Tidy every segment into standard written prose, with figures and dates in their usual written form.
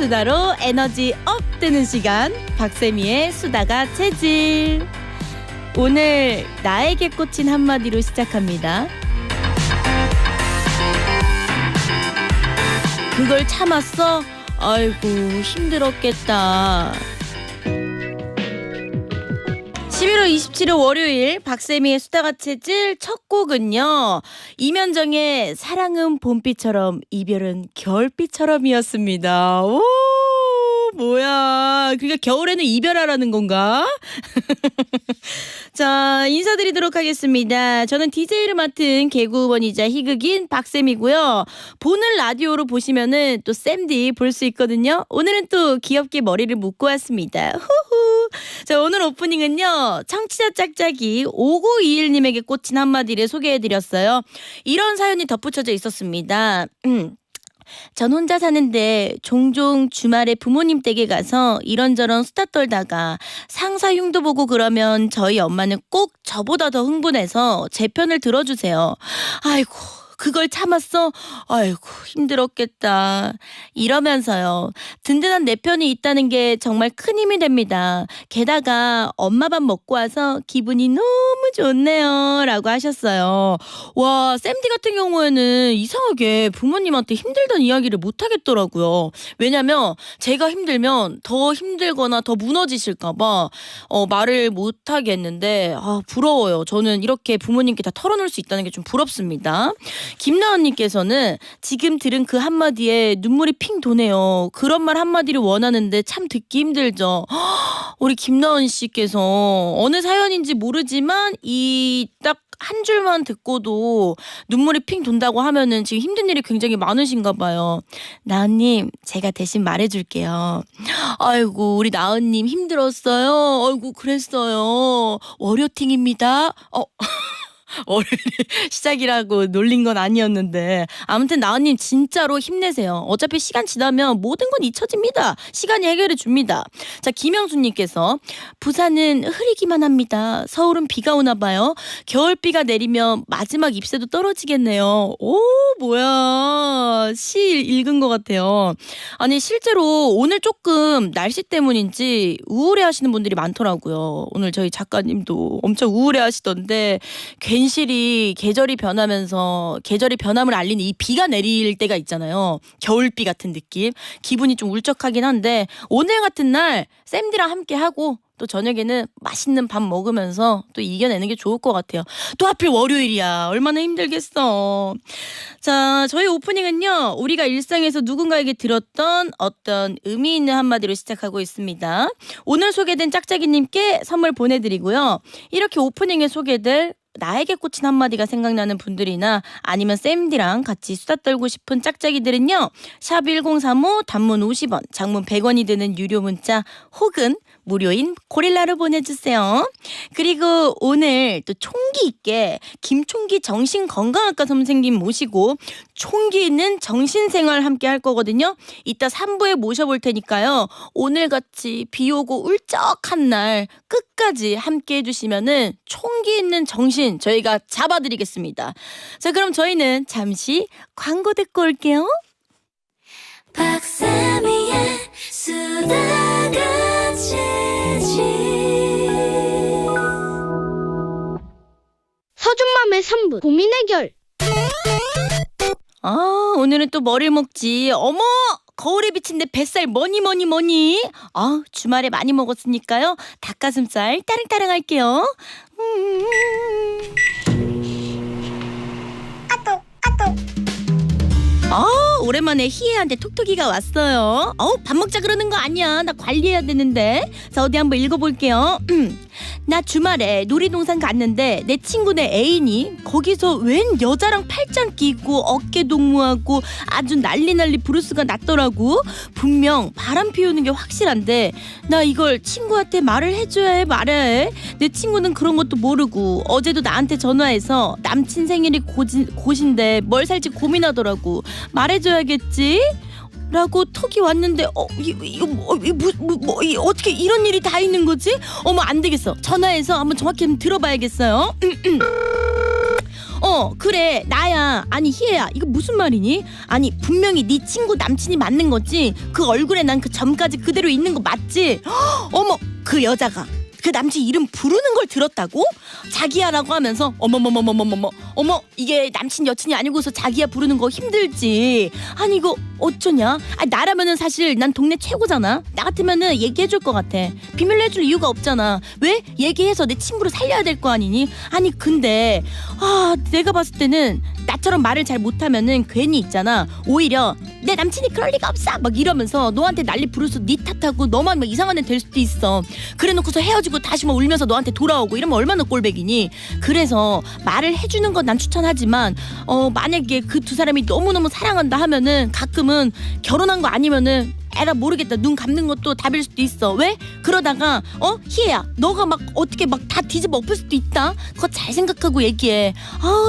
수다로 에너지 업 되는 시간, 박세미의 수다가 체질. 오늘 나에게 꽂힌 한마디로 시작합니다. 그걸 참았어? 아이고 힘들었겠다. 11월 27일 월요일 박세미의 수다가 체질 첫 곡은요, 이면정의 사랑은 봄비처럼 이별은 겨울비처럼이었습니다. 오 뭐야, 그러니까 겨울에는 이별하라는 건가? 자, 인사드리도록 하겠습니다. 저는 DJ를 맡은 개그우먼이자 희극인 박쌤이고요. 보는 라디오로 보시면은 또 쌤디 볼 수 있거든요. 오늘은 또 귀엽게 머리를 묶고 왔습니다. 후후. 자, 오늘 오프닝은요, 청취자 짝짝이 5921님에게 꽂힌 한마디를 소개해드렸어요. 이런 사연이 덧붙여져 있었습니다. 전 혼자 사는데 종종 주말에 부모님 댁에 가서 이런저런 수다 떨다가 상사 흉도 보고 그러면 저희 엄마는 꼭 저보다 더 흥분해서 제 편을 들어주세요. 아이고 그걸 참았어? 아이고 힘들었겠다. 이러면서요, 든든한 내 편이 있다는 게 정말 큰 힘이 됩니다. 게다가 엄마 밥 먹고 와서 기분이 너무 좋네요 라고 하셨어요. 와, 쌤디 같은 경우에는 이상하게 부모님한테 힘들다는 이야기를 못 하겠더라고요. 왜냐면 제가 힘들면 더 힘들거나 더 무너지실까봐 말을 못 하겠는데, 부러워요. 저는 이렇게 부모님께 다 털어놓을 수 있다는 게 좀 부럽습니다. 김나은님께서는 지금 들은 그 한마디에 눈물이 핑 도네요. 그런 말 한마디를 원하는데 참 듣기 힘들죠. 우리 김나은 씨께서 어느 사연인지 모르지만 이 딱 한 줄만 듣고도 눈물이 핑 돈다고 하면은 지금 힘든 일이 굉장히 많으신가 봐요. 나은님, 제가 대신 말해줄게요. 아이고 우리 나은님 힘들었어요. 아이고 그랬어요. 월요팅입니다. 월요일 시작이라고 놀린 건 아니었는데, 아무튼 나은님 진짜로 힘내세요. 어차피 시간 지나면 모든 건 잊혀집니다. 시간이 해결해 줍니다. 자, 김영수님께서 부산은 흐리기만 합니다. 서울은 비가 오나 봐요. 겨울비가 내리면 마지막 잎새도 떨어지겠네요. 오 뭐야, 시 읽은 것 같아요. 아니 실제로 오늘 조금 날씨 때문인지 우울해하시는 분들이 많더라고요. 오늘 저희 작가님도 엄청 우울해하시던데, 괜시리 계절이 변하면서 계절이 변함을 알리는 이 비가 내릴 때가 있잖아요. 겨울비 같은 느낌. 기분이 좀 울적하긴 한데, 오늘 같은 날 쌤디랑 함께 하고 또 저녁에는 맛있는 밥 먹으면서 또 이겨내는 게 좋을 것 같아요. 또 하필 월요일이야. 얼마나 힘들겠어. 자, 저희 오프닝은요, 우리가 일상에서 누군가에게 들었던 어떤 의미 있는 한마디로 시작하고 있습니다. 오늘 소개된 짝짝이님께 선물 보내드리고요. 이렇게 오프닝에 소개될 나에게 꽂힌 한마디가 생각나는 분들이나 아니면 쌤디랑 같이 수다 떨고 싶은 짝짝이들은요, 샵 1035 단문 50원, 장문 100원이 드는 유료 문자 혹은 무료인 고릴라로 보내주세요. 그리고 오늘 또 총기 있게 김총기 정신건강학과 선생님 모시고 총기 있는 정신생활 함께 할 거거든요. 이따 3부에 모셔볼 테니까요. 오늘같이 비 오고 울적한 날 끝까지 함께 해주시면은 총기 있는 정신 저희가 잡아드리겠습니다. 자, 그럼 저희는 잠시 광고 듣고 올게요. 박세미의 수다가 서준맘의 3분 고민 해결. 오늘은 또 뭐를 먹지? 어머! 거울에 비친 내 뱃살 뭐니. 주말에 많이 먹었으니까요, 닭가슴살 따릉따릉 할게요. 오랜만에 희애한테 톡톡이가 왔어요. 밥 먹자 그러는 거 아니야. 나 관리해야 되는데. 자, 어디 한번 읽어볼게요. 나 주말에 놀이동산 갔는데 내 친구네 애인이 거기서 웬 여자랑 팔짱 끼고 어깨 동무하고 아주 난리 브루스가 났더라고. 분명 바람 피우는 게 확실한데 나 이걸 친구한테 말을 해줘야 해 말아야 해? 내 친구는 그런 것도 모르고 어제도 나한테 전화해서 남친 생일이 곧인데 뭘 살지 고민하더라고. 말해줘야겠지? 라고 톡이 왔는데 이거 어떻게 이런 일이 다 있는 거지? 어머 안 되겠어. 전화해서 한번 정확히 한번 들어봐야겠어요. 그래 나야. 아니 희애야 이거 무슨 말이니? 아니 분명히 네 친구 남친이 맞는 거지. 그 얼굴에 난 그 점까지 그대로 있는 거 맞지? 어머 그 여자가 그 남친 이름 부르는 걸 들었다고? 자기야라고 하면서 어머 이게 남친 여친이 아니고서 자기야 부르는 거 힘들지. 아니 이거 어쩌냐? 아니 나라면은 사실 난 동네 최고잖아. 나 같으면은 얘기해줄 것 같아. 비밀로 해줄 이유가 없잖아. 왜? 얘기해서 내 친구를 살려야 될 거 아니니? 아니 근데 내가 봤을 때는 나처럼 말을 잘 못하면은 괜히 있잖아. 오히려 내 남친이 그럴 리가 없어 막 이러면서 너한테 난리 부르서 네 탓하고 너만 막 이상한 애 될 수도 있어. 그래놓고서 헤어지고 다시 막 울면서 너한테 돌아오고 이러면 얼마나 꼴백이니. 그래서 말을 해주는 건 난 추천하지만 만약에 그 두 사람이 너무너무 사랑한다 하면은 가끔은 결혼한 거 아니면은 에라 모르겠다 눈 감는 것도 답일 수도 있어. 왜? 그러다가 희애야 너가 막 어떻게 막 다 뒤집어 엎을 수도 있다. 그거 잘 생각하고 얘기해.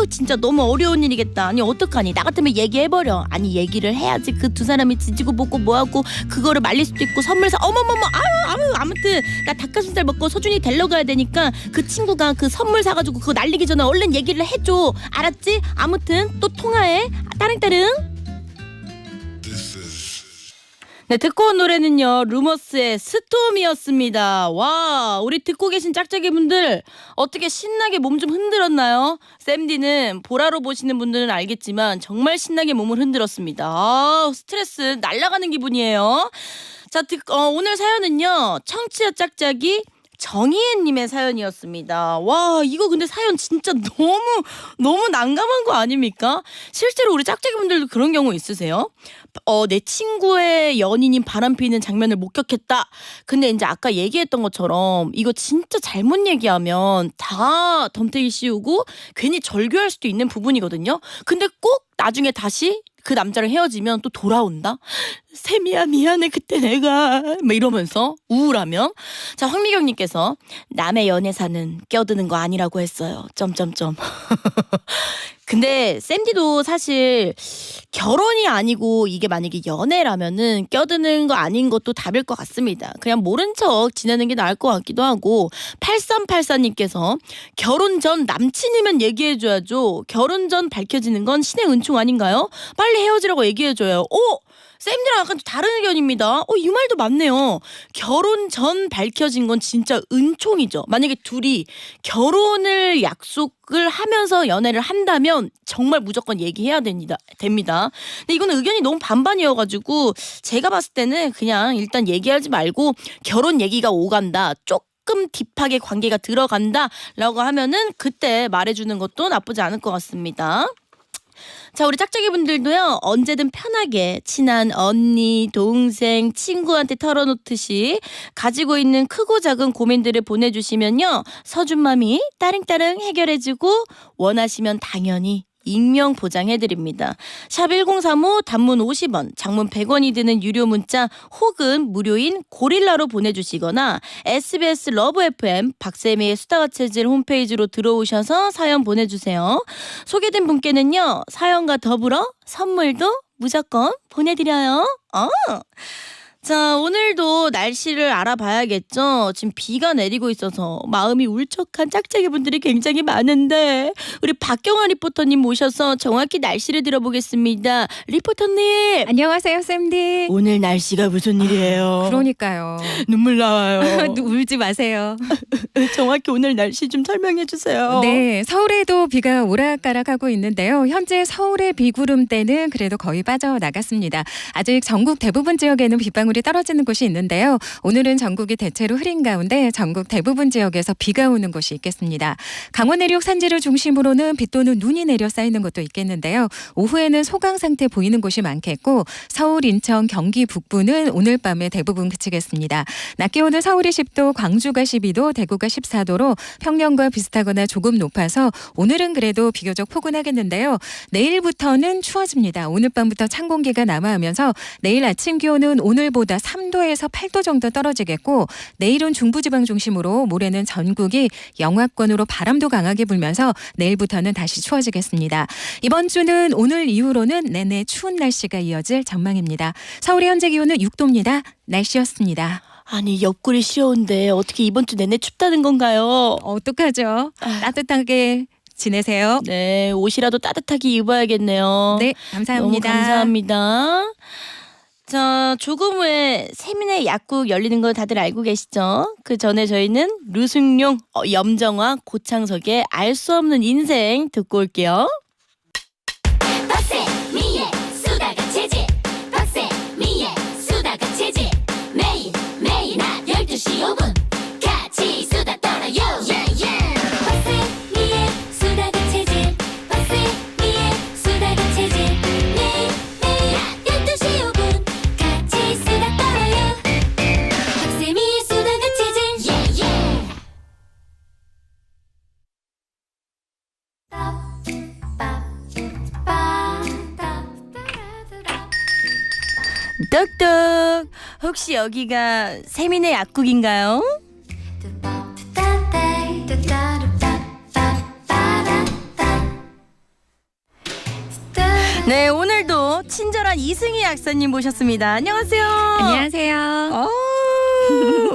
진짜 너무 어려운 일이겠다. 아니 어떡하니? 나 같으면 얘기해버려. 아니 얘기를 해야지. 그 두 사람이 지지고 볶고 뭐하고 그거를 말릴 수도 있고 선물 사 아무튼 나 닭가슴살 먹고 서준이 데리러 가야 되니까 그 친구가 그 선물 사가지고 그거 날리기 전에 얼른 얘기를 해줘. 알았지? 아무튼 또 통화해. 따릉따릉. 네, 듣고 온 노래는요 루머스의 스톰이었습니다. 와, 우리 듣고 계신 짝짝이 분들 어떻게 신나게 몸 좀 흔들었나요? 샘디는 보라로 보시는 분들은 알겠지만 정말 신나게 몸을 흔들었습니다. 스트레스 날아가는 기분이에요. 자, 오늘 사연은요 청취자 짝짝이 정희애님의 사연이었습니다. 와, 이거 근데 사연 진짜 너무 난감한 거 아닙니까? 실제로 우리 짝짝이분들도 그런 경우 있으세요? 내 친구의 연인이 바람피는 장면을 목격했다. 근데 이제 아까 얘기했던 것처럼 이거 진짜 잘못 얘기하면 다 덤태기 씌우고 괜히 절교할 수도 있는 부분이거든요. 근데 꼭 나중에 다시 그 남자랑 헤어지면 또 돌아온다? 세미야 미안해 그때 내가 막 이러면서 우울하면. 자, 황미경님께서 남의 연애사는 껴드는 거 아니라고 했어요. 점점점. 근데 샌디도 사실 결혼이 아니고 이게 만약에 연애라면은 껴드는 거 아닌 것도 답일 것 같습니다. 그냥 모른 척 지내는 게 나을 것 같기도 하고. 8384님께서 결혼 전 남친이면 얘기해줘야죠. 결혼 전 밝혀지는 건 신의 은총 아닌가요? 빨리 헤어지라고 얘기해줘요. 쌤들이랑 약간 좀 다른 의견입니다. 이 말도 맞네요. 결혼 전 밝혀진 건 진짜 은총이죠. 만약에 둘이 결혼을 약속을 하면서 연애를 한다면 정말 무조건 얘기해야 됩니다. 근데 이거는 의견이 너무 반반이어가지고 제가 봤을 때는 그냥 일단 얘기하지 말고 결혼 얘기가 오간다. 조금 딥하게 관계가 들어간다 라고 하면은 그때 말해주는 것도 나쁘지 않을 것 같습니다. 자, 우리 짝짝이 분들도요 언제든 편하게 친한 언니, 동생, 친구한테 털어놓듯이 가지고 있는 크고 작은 고민들을 보내주시면요 서준맘이 따릉따릉 해결해주고 원하시면 당연히 익명 보장해드립니다. 샵 1035 단문 50원, 장문 100원이 드는 유료 문자 혹은 무료인 고릴라로 보내주시거나 SBS 러브 FM 박세미의 수다와 체질 홈페이지로 들어오셔서 사연 보내주세요. 소개된 분께는요 사연과 더불어 선물도 무조건 보내드려요. 자, 오늘도 날씨를 알아봐야겠죠. 지금 비가 내리고 있어서 마음이 울적한 짝짝이 분들이 굉장히 많은데 우리 박경아 리포터님 모셔서 정확히 날씨를 들어보겠습니다. 리포터님. 안녕하세요, 쌤디. 오늘 날씨가 무슨 일이에요? 그러니까요. 눈물 나와요. 울지 마세요. 정확히 오늘 날씨 좀 설명해 주세요. 네, 서울에도 비가 오락가락하고 있는데요. 현재 서울의 비구름대는 그래도 거의 빠져나갔습니다. 아직 전국 대부분 지역에는 빗방울이 떨어지는 곳이 있는데요. 오늘은 전국이 대체로 흐린 가운데 전국 대부분 지역에서 비가 오는 곳이 있겠습니다. 강원 내륙 산지를 중심으로는 비 또는 눈이 내려 쌓이는 곳도 있겠는데요. 오후에는 소강 상태 보이는 곳이 많겠고 서울, 인천, 경기 북부는 오늘 밤에 대부분 그치겠습니다. 낮 기온은 서울이 10도, 광주가 12도, 대구가 14도로 평년과 비슷하거나 조금 높아서 오늘은 그래도 비교적 포근하겠는데요. 내일부터는 추워집니다. 오늘 밤부터 찬 공기가 남하하면서 내일 아침 기온은 오늘보다 3도에서 8도 정도 떨어지겠고 내일은 중부지방 중심으로 모레는 전국이 영하권으로 바람도 강하게 불면서 내일부터는 다시 추워지겠습니다. 이번 주는 오늘 이후로는 내내 추운 날씨가 이어질 전망입니다. 서울의 현재 기온은 6도입니다. 날씨였습니다. 아니 옆구리 시려운데 어떻게 이번 주 내내 춥다는 건가요? 어떡하죠? 따뜻하게 지내세요. 네, 옷이라도 따뜻하게 입어야겠네요. 네, 감사합니다. 너무 감사합니다. 자, 조금 후에 세민의 약국 열리는 거 다들 알고 계시죠? 그 전에 저희는 류승룡, 염정화, 고창석의 알 수 없는 인생 듣고 올게요. 박세 미의 수다가 체질 박세 미의 수다가 체질 매일 낮 12시 5분 같이 수다 떨어요 박세 미의 수다가 체질 박세 미의 수다가 체질 매일 낮 12시 5분 같이 수다 떨어요 박세 미의 수다가 체질 떡떡, 혹시 여기가 세민의 약국인가요? 네, 오늘도 친절한 이승희 약사님 모셨습니다. 안녕하세요. 안녕하세요.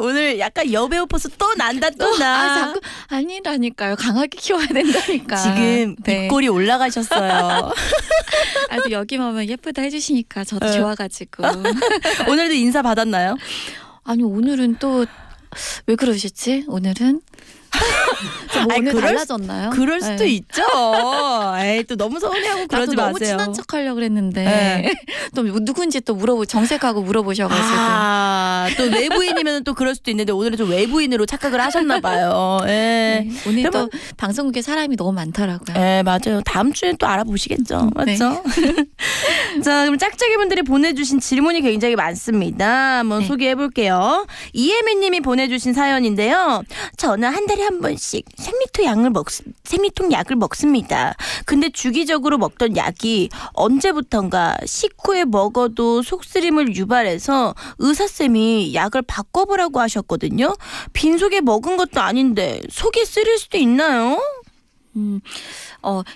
오늘 약간 여배우 포스 또 난다 또 나. 자꾸 아니라니까요. 강하게 키워야 된다니까. 지금 네. 입꼬리 올라가셨어요. 아주 여기만 오면 예쁘다 해주시니까 저도 네. 좋아가지고. 오늘도 인사 받았나요? 아니 오늘은 또 왜 그러셨지? 오늘은? 뭐 아니, 오늘 그럴 달라졌나요? 그럴 수도 네. 있죠. 에이, 또 너무 서운해하고 그러지 나도 마세요. 너무 친한 척하려고 그랬는데 네. 또 누군지 또 정색하고 물어보셔가지고. 아, 또 외부인이면 또 그럴 수도 있는데 오늘은 좀 외부인으로 착각을 하셨나 봐요. 예. 네. 오늘 그러면- 또 방송국에 사람이 너무 많더라고요. 예, 맞아요. 다음 주엔 또 알아보시겠죠. 네. 맞죠? 자, 그럼 짝짝이 분들이 보내주신 질문이 굉장히 많습니다. 한번 네. 소개해 볼게요. 이혜미 님이 보내주신 사연인데요. 저는 한 달에 한 번씩 생리통 약을 먹습니다. 근데 주기적으로 먹던 약이 언제부턴가 식후에 먹어도 속쓰림을 유발해서 의사쌤이 약을 바꿔보라고 하셨거든요. 빈속에 먹은 것도 아닌데 속이 쓰릴 수도 있나요?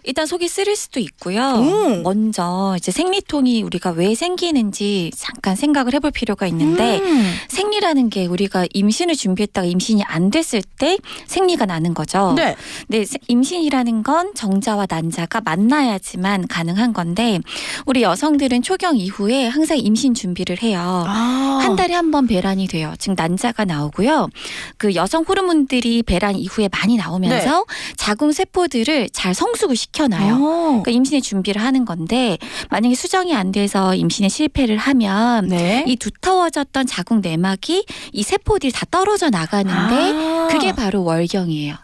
일단 속이 쓰릴 수도 있고요. 오. 먼저 이제 생리통이 우리가 왜 생기는지 잠깐 생각을 해볼 필요가 있는데 생리라는 게 우리가 임신을 준비했다가 임신이 안 됐을 때 생리가 나는 거죠. 네. 근데 임신이라는 건 정자와 난자가 만나야지만 가능한 건데 우리 여성들은 초경 이후에 항상 임신 준비를 해요. 한 달에 한 번 배란이 돼요. 즉 난자가 나오고요. 그 여성 호르몬들이 배란 이후에 많이 나오면서 자궁 세포들을 잘 성숙을 시켜놔요. 그러니까 임신의 준비를 하는 건데 만약에 수정이 안 돼서 임신에 실패를 하면 네. 이 두터워졌던 자궁 내막이 이 세포들이 다 떨어져 나가는데 그게 바로 월경이에요.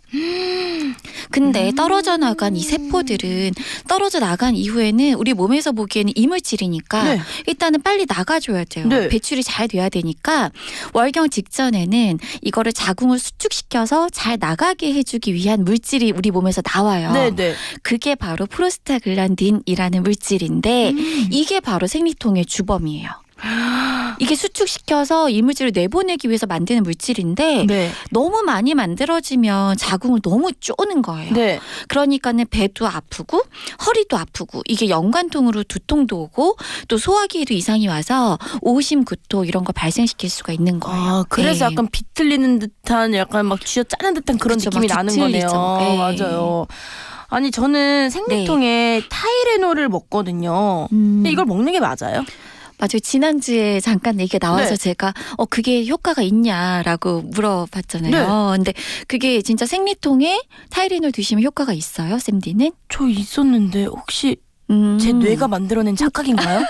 근데 떨어져 나간 이 세포들은 떨어져 나간 이후에는 우리 몸에서 보기에는 이물질이니까 네. 일단은 빨리 나가줘야 돼요. 네. 배출이 잘 돼야 되니까 월경 직전에는 이거를 자궁을 수축시켜서 잘 나가게 해주기 위한 물질이 우리 몸에서 나와요. 네네. 그게 바로 프로스타글란딘이라는 물질인데 이게 바로 생리통의 주범이에요. 이게 수축시켜서 이물질을 내보내기 위해서 만드는 물질인데 네. 너무 많이 만들어지면 자궁을 너무 쪼는 거예요. 네. 그러니까는 배도 아프고 허리도 아프고 이게 연관통으로 두통도 오고 또 소화기에도 이상이 와서 오심, 구토 이런 거 발생시킬 수가 있는 거예요. 아, 그래서 네. 약간 비틀리는 듯한 약간 막 쥐어 짜는 듯한 그런 그쵸, 느낌이 막 나는 뒤틀리죠. 거네요. 네. 맞아요. 아니 저는 생리통에 타이레놀을 먹거든요. 근데 이걸 먹는 게 맞아요? 맞아요. 지난주에 잠깐 얘기가 나와서 네. 제가 그게 효과가 있냐라고 물어봤잖아요. 근데 그게 진짜 생리통에 타이레놀 드시면 효과가 있어요, 쌤디는? 저 있었는데 혹시 제 뇌가 만들어낸 착각인가요?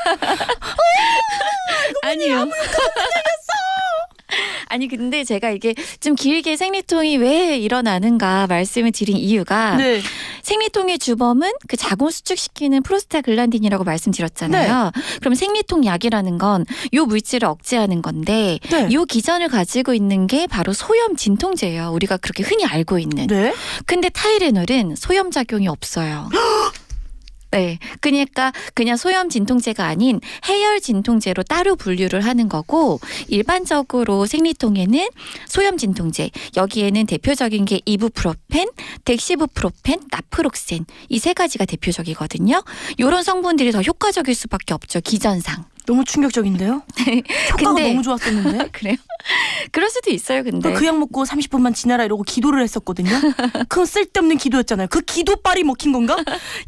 아니요. 아니 근데 제가 이게 좀 길게 생리통이 왜 일어나는가 말씀을 드린 이유가 네. 생리통의 주범은 그 자궁 수축시키는 프로스타글란딘이라고 말씀드렸잖아요. 그럼 생리통 약이라는 건 요 물질을 억제하는 건데 네. 요 기전을 가지고 있는 게 바로 소염 진통제예요. 우리가 그렇게 흔히 알고 있는. 네. 근데 타이레놀은 소염 작용이 없어요. 네, 그러니까 그냥 소염 진통제가 아닌 해열 진통제로 따로 분류를 하는 거고 일반적으로 생리통에는 소염 진통제 여기에는 대표적인 게 이부프로펜, 덱시부프로펜, 나프록센 이 세 가지가 대표적이거든요. 이런 성분들이 더 효과적일 수밖에 없죠. 기전상. 너무 충격적인데요? 효과가 근데- 너무 좋았었는데? 그래요? 그럴 수도 있어요. 근데 그 약 먹고 30분만 지나라 이러고 기도를 했었거든요. 그건 쓸데없는 기도였잖아요. 그 기도빨이 먹힌 건가?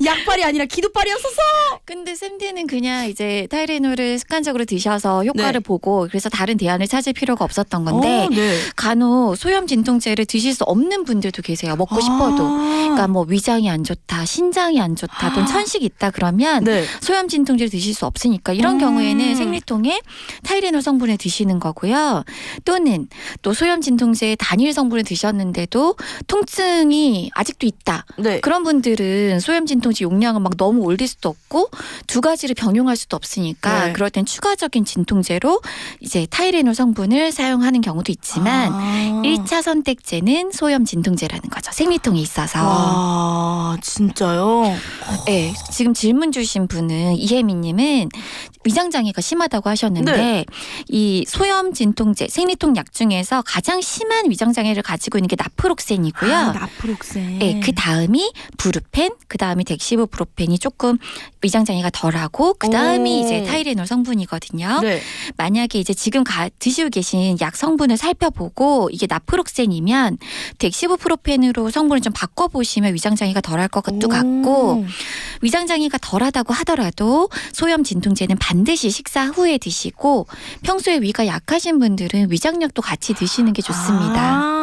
약빨이 아니라 기도빨이었었어. 근데 샘디는 그냥 이제 타이레놀을 습관적으로 드셔서 효과를 네. 보고 그래서 다른 대안을 찾을 필요가 없었던 건데 네. 간혹 소염 진통제를 드실 수 없는 분들도 계세요. 먹고 싶어도. 그러니까 뭐 위장이 안 좋다, 신장이 안 좋다, 또는 천식이 있다 그러면 네. 소염 진통제를 드실 수 없으니까 이런 경우에는 생리통에 타이레놀 성분을 드시는 거고요. 또는 또 소염 진통제 단일 성분을 드셨는데도 통증이 아직도 있다. 네. 그런 분들은 소염 진통제 용량을 막 너무 올릴 수도 없고 두 가지를 병용할 수도 없으니까 네. 그럴 땐 추가적인 진통제로 이제 타이레놀 성분을 사용하는 경우도 있지만 1차 선택제는 소염 진통제라는 거죠. 생리통이 있어서. 와, 진짜요? 네, 지금 질문 주신 분은 이혜미 님은 위장장애가 심하다고 하셨는데 네. 이 소염 진통제, 생리통 약 중에서 가장 심한 위장장애를 가지고 있는 게 나프록센이고요. 나프록센. 네, 그 다음이 부르펜, 그 다음이 덱시브프로펜이 조금 위장장애가 덜하고 그 다음이 오. 이제 타이레놀 성분이거든요. 네. 만약에 이제 지금 드시고 계신 약 성분을 살펴보고 이게 나프록센이면 덱시브프로펜으로 성분을 좀 바꿔보시면 위장장애가 덜할 것도 같고 위장장애가 덜하다고 하더라도 소염 진통제는 반드시 식사 후에 드시고 평소에 위가 약하신 분들은 위장약도 같이 드시는 게 좋습니다.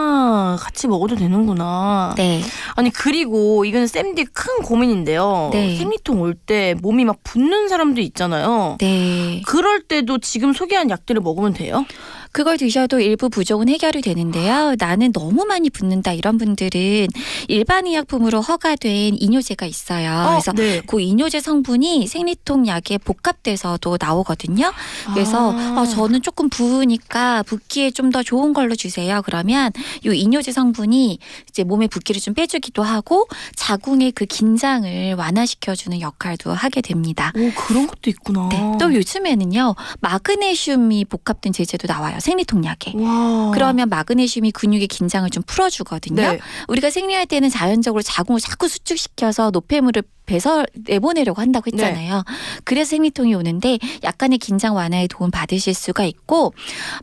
같이 먹어도 되는구나. 네. 아니 그리고 이거는 쌤디 큰 고민인데요. 네. 생리통 올 때 몸이 막 붓는 사람도 있잖아요. 네. 그럴 때도 지금 소개한 약들을 먹으면 돼요? 그걸 드셔도 일부 부족은 해결이 되는데요. 나는 너무 많이 붓는다 이런 분들은 일반 의약품으로 허가된 이뇨제가 있어요. 그래서 네. 그 이뇨제 성분이 생리통 약에 복합돼서도 나오거든요. 그래서 저는 조금 부으니까 붓기에 좀 더 좋은 걸로 주세요. 그러면 이 이뇨제 성분이 이제 몸의 붓기를 좀 빼주기도 하고 자궁의 그 긴장을 완화시켜주는 역할도 하게 됩니다. 오, 그런 것도 있구나. 네. 또 요즘에는요 마그네슘이 복합된 제제도 나와요. 생리통 약에. 와. 그러면 마그네슘이 근육의 긴장을 좀 풀어주거든요. 네. 우리가 생리할 때는 자연적으로 자궁을 자꾸 수축시켜서 노폐물을 배서 내보내려고 한다고 했잖아요. 그래서 생리통이 오는데 약간의 긴장 완화에 도움 받으실 수가 있고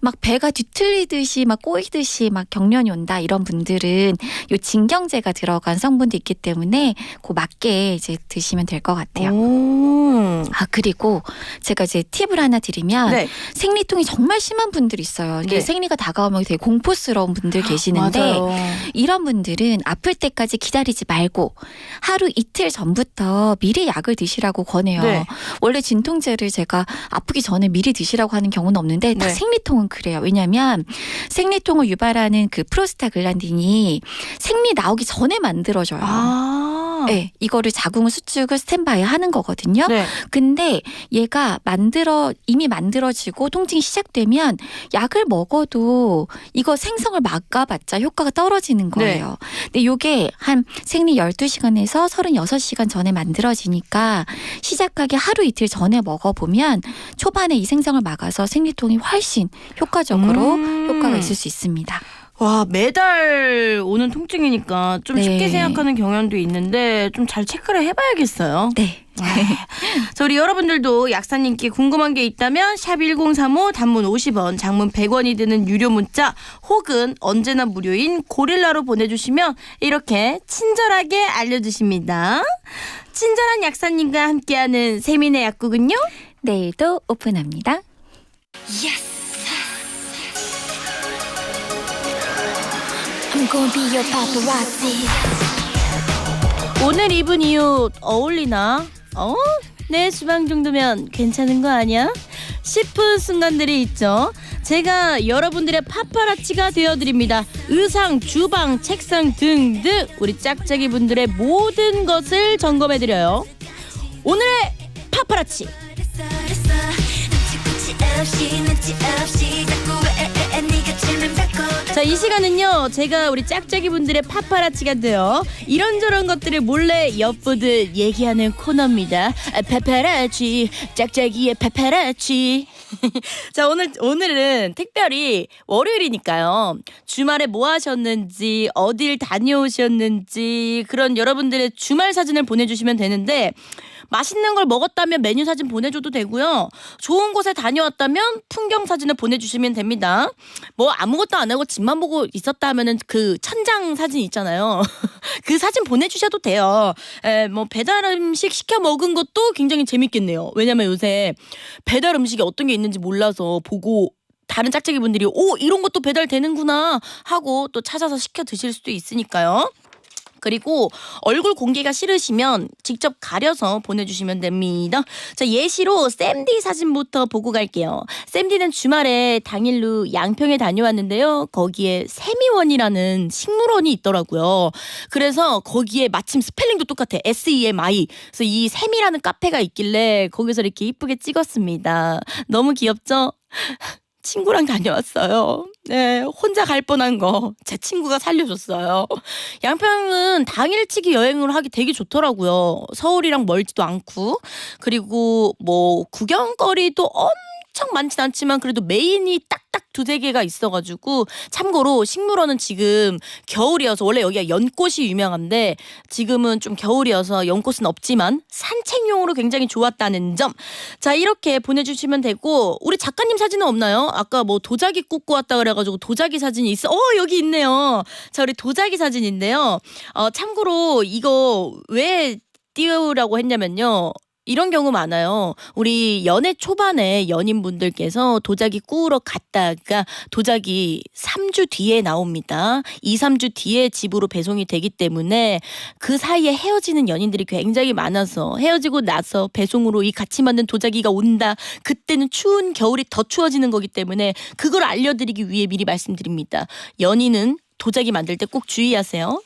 막 배가 뒤틀리듯이 막 꼬이듯이 막 경련이 온다 이런 분들은 요 진경제가 들어간 성분도 있기 때문에 그 맞게 이제 드시면 될 것 같아요. 오. 그리고 제가 이제 팁을 하나 드리면 네. 생리통이 정말 심한 분들이 있어요. 이게 네. 생리가 다가오면 되게 공포스러운 분들 계시는데 맞아요. 이런 분들은 아플 때까지 기다리지 말고 하루 이틀 전부터 미리 약을 드시라고 권해요. 네. 원래 진통제를 제가 아프기 전에 미리 드시라고 하는 경우는 없는데 딱 네. 생리통은 그래요. 왜냐하면 생리통을 유발하는 그 프로스타글란딘이 생리 나오기 전에 만들어져요. 네, 이거를 자궁을 수축을 스탠바이 하는 거거든요. 네. 근데 얘가 이미 만들어지고 통증이 시작되면 약을 먹어도 이거 생성을 막아봤자 효과가 떨어지는 거예요. 근데 이게 한 생리 12시간에서 36시간 전에 만들어지니까 시작하기 하루 이틀 전에 먹어보면 초반에 이 생성을 막아서 생리통이 훨씬 효과적으로 효과가 있을 수 있습니다. 와, 매달 오는 통증이니까 좀 네. 쉽게 생각하는 경향도 있는데 좀 잘 체크를 해봐야겠어요. 네. 자, 우리 여러분들도 약사님께 궁금한 게 있다면 샵 1035 단문 50원 장문 100원이 드는 유료 문자 혹은 언제나 무료인 고릴라로 보내주시면 이렇게 친절하게 알려주십니다. 친절한 약사님과 함께하는 세민의 약국은요. 내일도 오픈합니다. I'm gonna be your paparazzi. 오늘 입은 이 옷 어울리나? 내 주방 정도면 괜찮은 거 아니야? 싶은 순간들이 있죠. 제가 여러분들의 파파라치가 되어드립니다. 의상, 주방, 책상 등등 우리 짝짝이 분들의 모든 것을 점검해드려요. 오늘의 파파라치. 자, 이 시간은요 제가 우리 짝짝이 분들의 파파라치가 되어 이런저런 것들을 몰래 엿보듯 얘기하는 코너입니다. 파파라치, 짝짝이의 파파라치. 자, 오늘은 특별히 월요일이니까요. 주말에 뭐 하셨는지, 어딜 다녀오셨는지, 그런 여러분들의 주말 사진을 보내주시면 되는데, 맛있는 걸 먹었다면 메뉴 사진 보내줘도 되고요. 좋은 곳에 다녀왔다면 풍경 사진을 보내주시면 됩니다. 뭐 아무것도 안 하고 집만 보고 있었다 하면은 그 천장 사진 있잖아요. 그 사진 보내주셔도 돼요. 뭐 배달 음식 시켜 먹은 것도 굉장히 재밌겠네요. 왜냐면 요새 배달 음식이 어떤 게 있는지 몰라서 보고 다른 짝짝이 분들이 이런 것도 배달되는구나 하고 또 찾아서 시켜 드실 수도 있으니까요. 그리고 얼굴 공개가 싫으시면 직접 가려서 보내주시면 됩니다. 자, 예시로 쌤디 사진부터 보고 갈게요. 쌤디는 주말에 당일로 양평에 다녀왔는데요. 거기에 세미원이라는 식물원이 있더라고요. 그래서 거기에 마침 스펠링도 똑같아. SEMI. 그래서 이 세미라는 카페가 있길래 거기서 이렇게 이쁘게 찍었습니다. 너무 귀엽죠? 친구랑 다녀왔어요. 네, 혼자 갈 뻔한 거 제 친구가 살려줬어요. 양평은 당일치기 여행을 하기 되게 좋더라고요. 서울이랑 멀지도 않고, 그리고 뭐 구경거리도 엄청 많진 않지만 그래도 메인이 딱딱 두세 개가 있어가지고, 참고로 식물원은 지금 겨울이어서, 원래 여기가 연꽃이 유명한데 지금은 좀 겨울이어서 연꽃은 없지만 산책용으로 굉장히 좋았다는 점. 자, 이렇게 보내주시면 되고, 우리 작가님 사진은 없나요? 아까 뭐 도자기 굽고 왔다 그래가지고 도자기 사진이 있어. 여기 있네요. 자, 우리 도자기 사진인데요. 참고로 이거 왜 띄우라고 했냐면요, 이런 경우 많아요. 우리 연애 초반에 연인분들께서 도자기 구우러 갔다가 도자기 3주 뒤에 나옵니다. 2, 3주 뒤에 집으로 배송이 되기 때문에 그 사이에 헤어지는 연인들이 굉장히 많아서, 헤어지고 나서 배송으로 이 같이 만든 도자기가 온다. 그때는 추운 겨울이 더 추워지는 거기 때문에 그걸 알려드리기 위해 미리 말씀드립니다. 연인은 도자기 만들 때 꼭 주의하세요.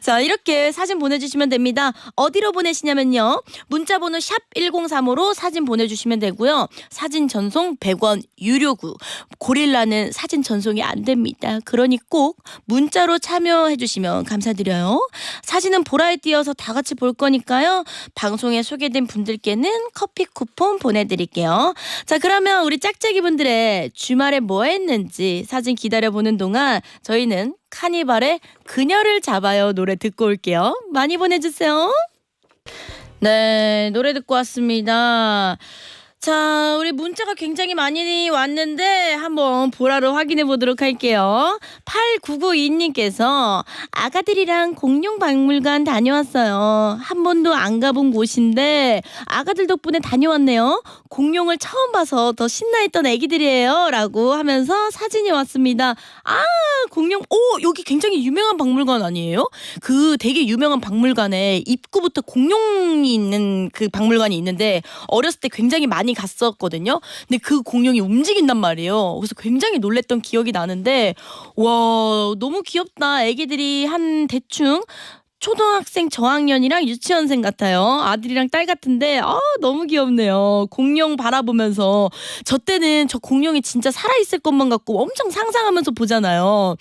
자, 이렇게 사진 보내주시면 됩니다. 어디로 보내시냐면요, 문자번호 샵 1035로 사진 보내주시면 되고요. 사진 전송 100원 유료구. 고릴라는 사진 전송이 안 됩니다. 그러니 꼭 문자로 참여해주시면 감사드려요. 사진은 보라에 띄어서 다 같이 볼 거니까요. 방송에 소개된 분들께는 커피 쿠폰 보내드릴게요. 자, 그러면 우리 짝짝이 분들의 주말에 뭐 했는지 사진 기다려보는 동안 저희는 카니발의 그녀를 잡아요 노래 듣고 올게요. 많이 보내주세요. 네, 노래 듣고 왔습니다. 자, 우리 문자가 굉장히 많이 왔는데 한번 보라로 확인해 보도록 할게요. 8992님께서 아가들이랑 공룡박물관 다녀왔어요. 한 번도 안 가본 곳인데 아가들 덕분에 다녀왔네요. 공룡을 처음 봐서 더 신나했던 애기들이에요 라고 하면서 사진이 왔습니다. 공룡, 여기 굉장히 유명한 박물관 아니에요? 그 되게 유명한 박물관에 입구부터 공룡이 있는 그 박물관이 있는데 어렸을 때 굉장히 많이 갔었거든요. 근데 그 공룡이 움직인단 말이에요. 그래서 굉장히 놀랬던 기억이 나는데, 와, 너무 귀엽다. 애기들이 한 대충 초등학생 저학년이랑 유치원생 같아요. 아들이랑 딸 같은데 너무 귀엽네요. 공룡 바라보면서, 저 때는 저 공룡이 진짜 살아있을 것만 같고 엄청 상상하면서 보잖아요.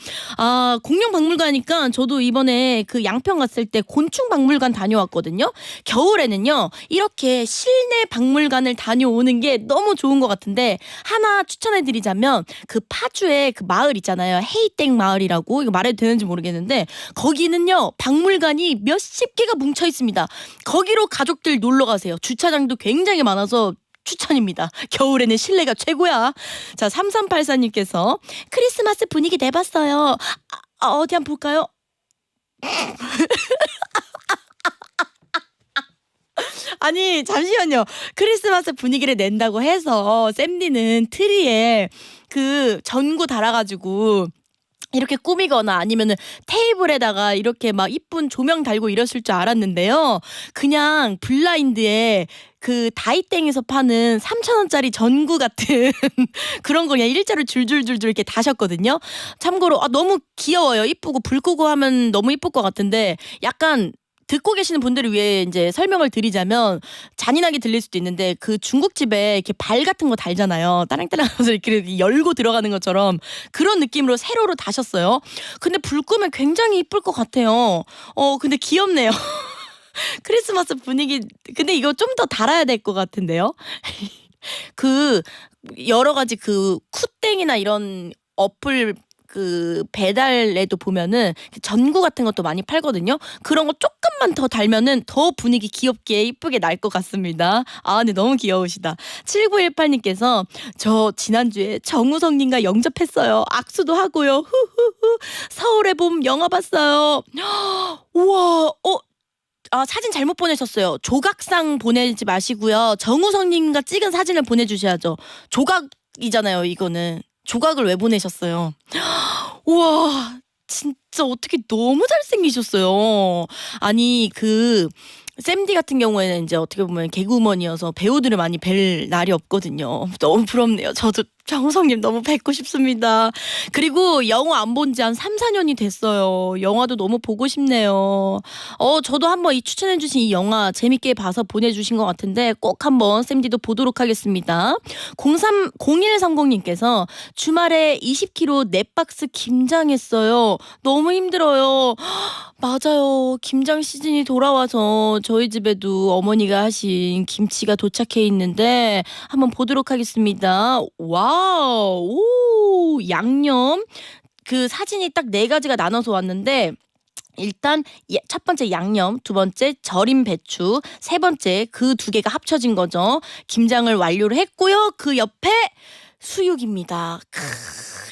공룡 박물관이니까 저도 이번에 그 양평 갔을 때 곤충 박물관 다녀왔거든요. 겨울에는요, 이렇게 실내 박물관을 다녀오는 게 너무 좋은 것 같은데, 하나 추천해드리자면 그 파주에 그 마을 있잖아요. 헤이땡 마을이라고, 이거 말해도 되는지 모르겠는데 거기는요 박물관 몇십 개가 뭉쳐 있습니다. 거기로 가족들 놀러 가세요. 주차장도 굉장히 많아서 추천입니다. 겨울에는 실내가 최고야. 자, 3384님께서 크리스마스 분위기 내봤어요. 어디 한번 볼까요? 아니, 잠시만요. 크리스마스 분위기를 낸다고 해서 쌤디는 트리에 그 전구 달아가지고 이렇게 꾸미거나 아니면은 테이블에다가 이렇게 막 이쁜 조명 달고 이러실 줄 알았는데요. 그냥 블라인드에 그 다이땡에서 파는 3,000원짜리 전구 같은 그런 거 그냥 일자로 줄줄줄줄 이렇게 다셨거든요. 참고로 너무 귀여워요. 이쁘고 불 끄고 하면 너무 이쁠 것 같은데, 약간 듣고 계시는 분들을 위해 이제 설명을 드리자면 잔인하게 들릴 수도 있는데, 그 중국집에 이렇게 발 같은 거 달잖아요. 따랑따랑 하면서 이렇게 열고 들어가는 것처럼 그런 느낌으로 세로로 다셨어요. 근데 불 끄면 굉장히 이쁠 것 같아요. 근데 귀엽네요. 크리스마스 분위기. 근데 이거 좀 더 달아야 될 것 같은데요. 그 여러 가지 그 쿠땡이나 이런 어플 그 배달에도 보면은 전구 같은 것도 많이 팔거든요. 그런 거 조금만 더 달면은 더 분위기 귀엽게 이쁘게 날 것 같습니다. 아, 근데 너무 귀여우시다. 7918님께서 저 지난주에 정우성님과 영접했어요. 악수도 하고요. 후후후. 서울의 봄 영화 봤어요. 우와, 사진 잘못 보내셨어요. 조각상 보내지 마시고요. 정우성님과 찍은 사진을 보내주셔야죠. 조각이잖아요, 이거는. 조각을 왜 보내셨어요? 우와, 진짜 어떻게 너무 잘생기셨어요. 아니, 샘디 같은 경우에는 이제 어떻게 보면 개그우먼이어서 배우들을 많이 뵐 날이 없거든요. 너무 부럽네요. 저도 정우성님 너무 뵙고 싶습니다. 그리고 영화 안 본 지 한 3, 4년이 됐어요. 영화도 너무 보고 싶네요. 저도 한번 이 추천해주신 이 영화 재밌게 봐서 보내주신 것 같은데 꼭 한번 샘디도 보도록 하겠습니다. 0130님께서 주말에 20kg 넷박스 김장했어요. 너무 힘들어요. 맞아요. 김장 시즌이 돌아와서 저희 집에도 어머니가 하신 김치가 도착해 있는데 한번 보도록 하겠습니다. 와우, 오, 양념. 그 사진이 딱 4가지가 나눠서 왔는데 일단 첫 번째 양념, 두 번째 절임 배추, 세 번째 그 2개가 합쳐진 거죠. 김장을 완료를 했고요. 그 옆에 수육입니다.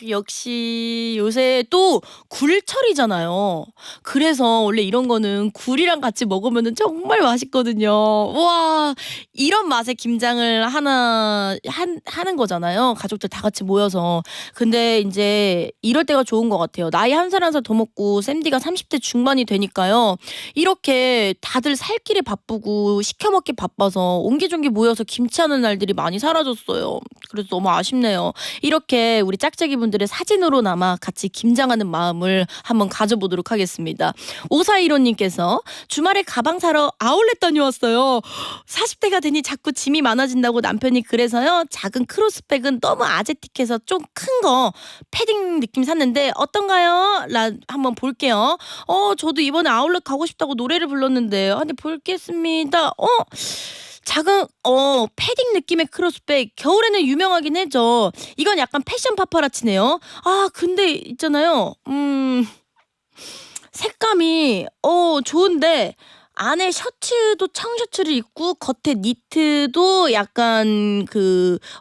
역시 요새 또 굴철이잖아요. 그래서 원래 이런 거는 굴이랑 같이 먹으면 정말 맛있거든요. 와, 이런 맛에 김장을 하는 거잖아요. 가족들 다 같이 모여서. 근데 이제 이럴 때가 좋은 것 같아요. 나이 한 살 한 살 더 먹고 샘디가 30대 중반이 되니까요. 이렇게 다들 살 길이 바쁘고 시켜먹기 바빠서 옹기종기 모여서 김치하는 날들이 많이 사라졌어요. 그래서 너무 아쉽네요. 이렇게 우리 짝짝이분들의 사진으로나마 같이 김장하는 마음을 한번 가져보도록 하겠습니다. 5415님께서 주말에 가방 사러 아울렛 다녀왔어요. 40대가 되니 자꾸 짐이 많아진다고 남편이 그래서요. 작은 크로스백은 너무 아재틱해서 좀 큰 거 패딩 느낌 샀는데 어떤가요? 한번 볼게요. 저도 이번에 아울렛 가고 싶다고 노래를 불렀는데 근데 보겠습니다. 작은 패딩 느낌의 크로스백 겨울에는 유명하긴 해죠. 이건 약간 패션 파파라치네요. 근데 있잖아요. 색감이 좋은데 안에 셔츠도 청셔츠를 입고 겉에 니트도 약간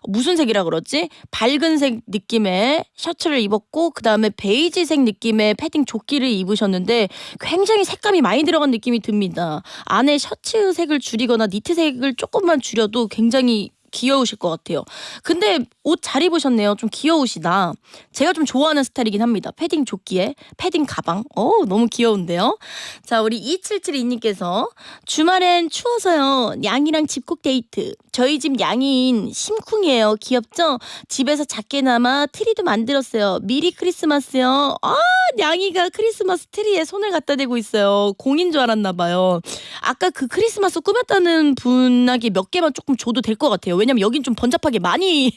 무슨 색이라 그러지? 밝은색 느낌의 셔츠를 입었고 그 다음에 베이지색 느낌의 패딩 조끼를 입으셨는데 굉장히 색감이 많이 들어간 느낌이 듭니다. 안에 셔츠 색을 줄이거나 니트 색을 조금만 줄여도 굉장히 귀여우실 것 같아요. 근데 옷 잘 입으셨네요. 좀 귀여우시다. 제가 좀 좋아하는 스타일이긴 합니다. 패딩 조끼에 패딩 가방. 너무 귀여운데요. 자, 우리 2772님께서 주말엔 추워서요. 양이랑 집콕 데이트. 저희 집 양인 심쿵이에요. 귀엽죠? 집에서 작게나마 트리도 만들었어요. 미리 크리스마스요. 양이가 크리스마스 트리에 손을 갖다 대고 있어요. 공인 줄 알았나 봐요. 아까 그 크리스마스 꾸몄다는 분에게 몇 개만 조금 줘도 될 것 같아요. 왜냐면 여긴 좀 번잡하게 많이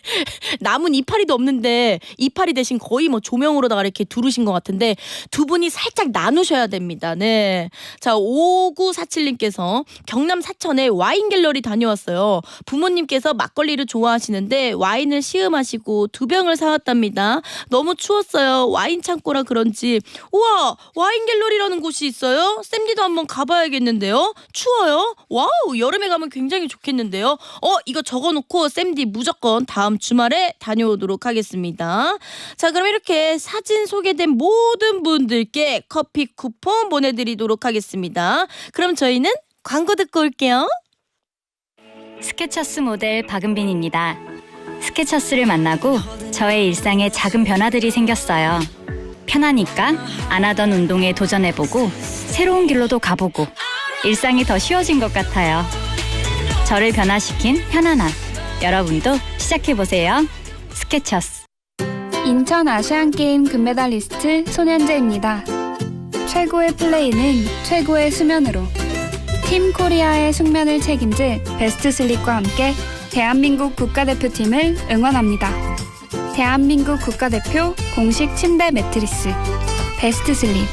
남은 이파리도 없는데 이파리 대신 거의 뭐 조명으로다가 이렇게 두르신 것 같은데 두 분이 살짝 나누셔야 됩니다. 네. 자, 5947님께서 경남 사천에 와인 갤러리 다녀왔어요. 부모님께서 막걸리를 좋아하시는데 와인을 시음하시고 2병을 사왔답니다. 너무 추웠어요. 와인 창고라 그런지. 우와, 와인 갤러리라는 곳이 있어요? 샘디도 한번 가봐야겠는데요. 추워요? 와우, 여름에 가면 굉장히 좋겠는데요. 이거 적어놓고 샘디 무조건 다음 주말에 다녀오도록 하겠습니다. 자, 그럼 이렇게 사진 소개된 모든 분들께 커피 쿠폰 보내드리도록 하겠습니다. 그럼 저희는 광고 듣고 올게요. 스케쳐스 모델 박은빈입니다. 스케쳐스를 만나고 저의 일상에 작은 변화들이 생겼어요. 편하니까 안 하던 운동에 도전해보고 새로운 길로도 가보고 일상이 더 쉬워진 것 같아요. 저를 변화시킨 편안함. 여러분도 시작해보세요. 스케쳐스. 인천 아시안게임 금메달리스트 손현재입니다. 최고의 플레이는 최고의 수면으로. 팀 코리아의 숙면을 책임질 베스트 슬립과 함께 대한민국 국가대표팀을 응원합니다. 대한민국 국가대표 공식 침대 매트리스 베스트 슬립.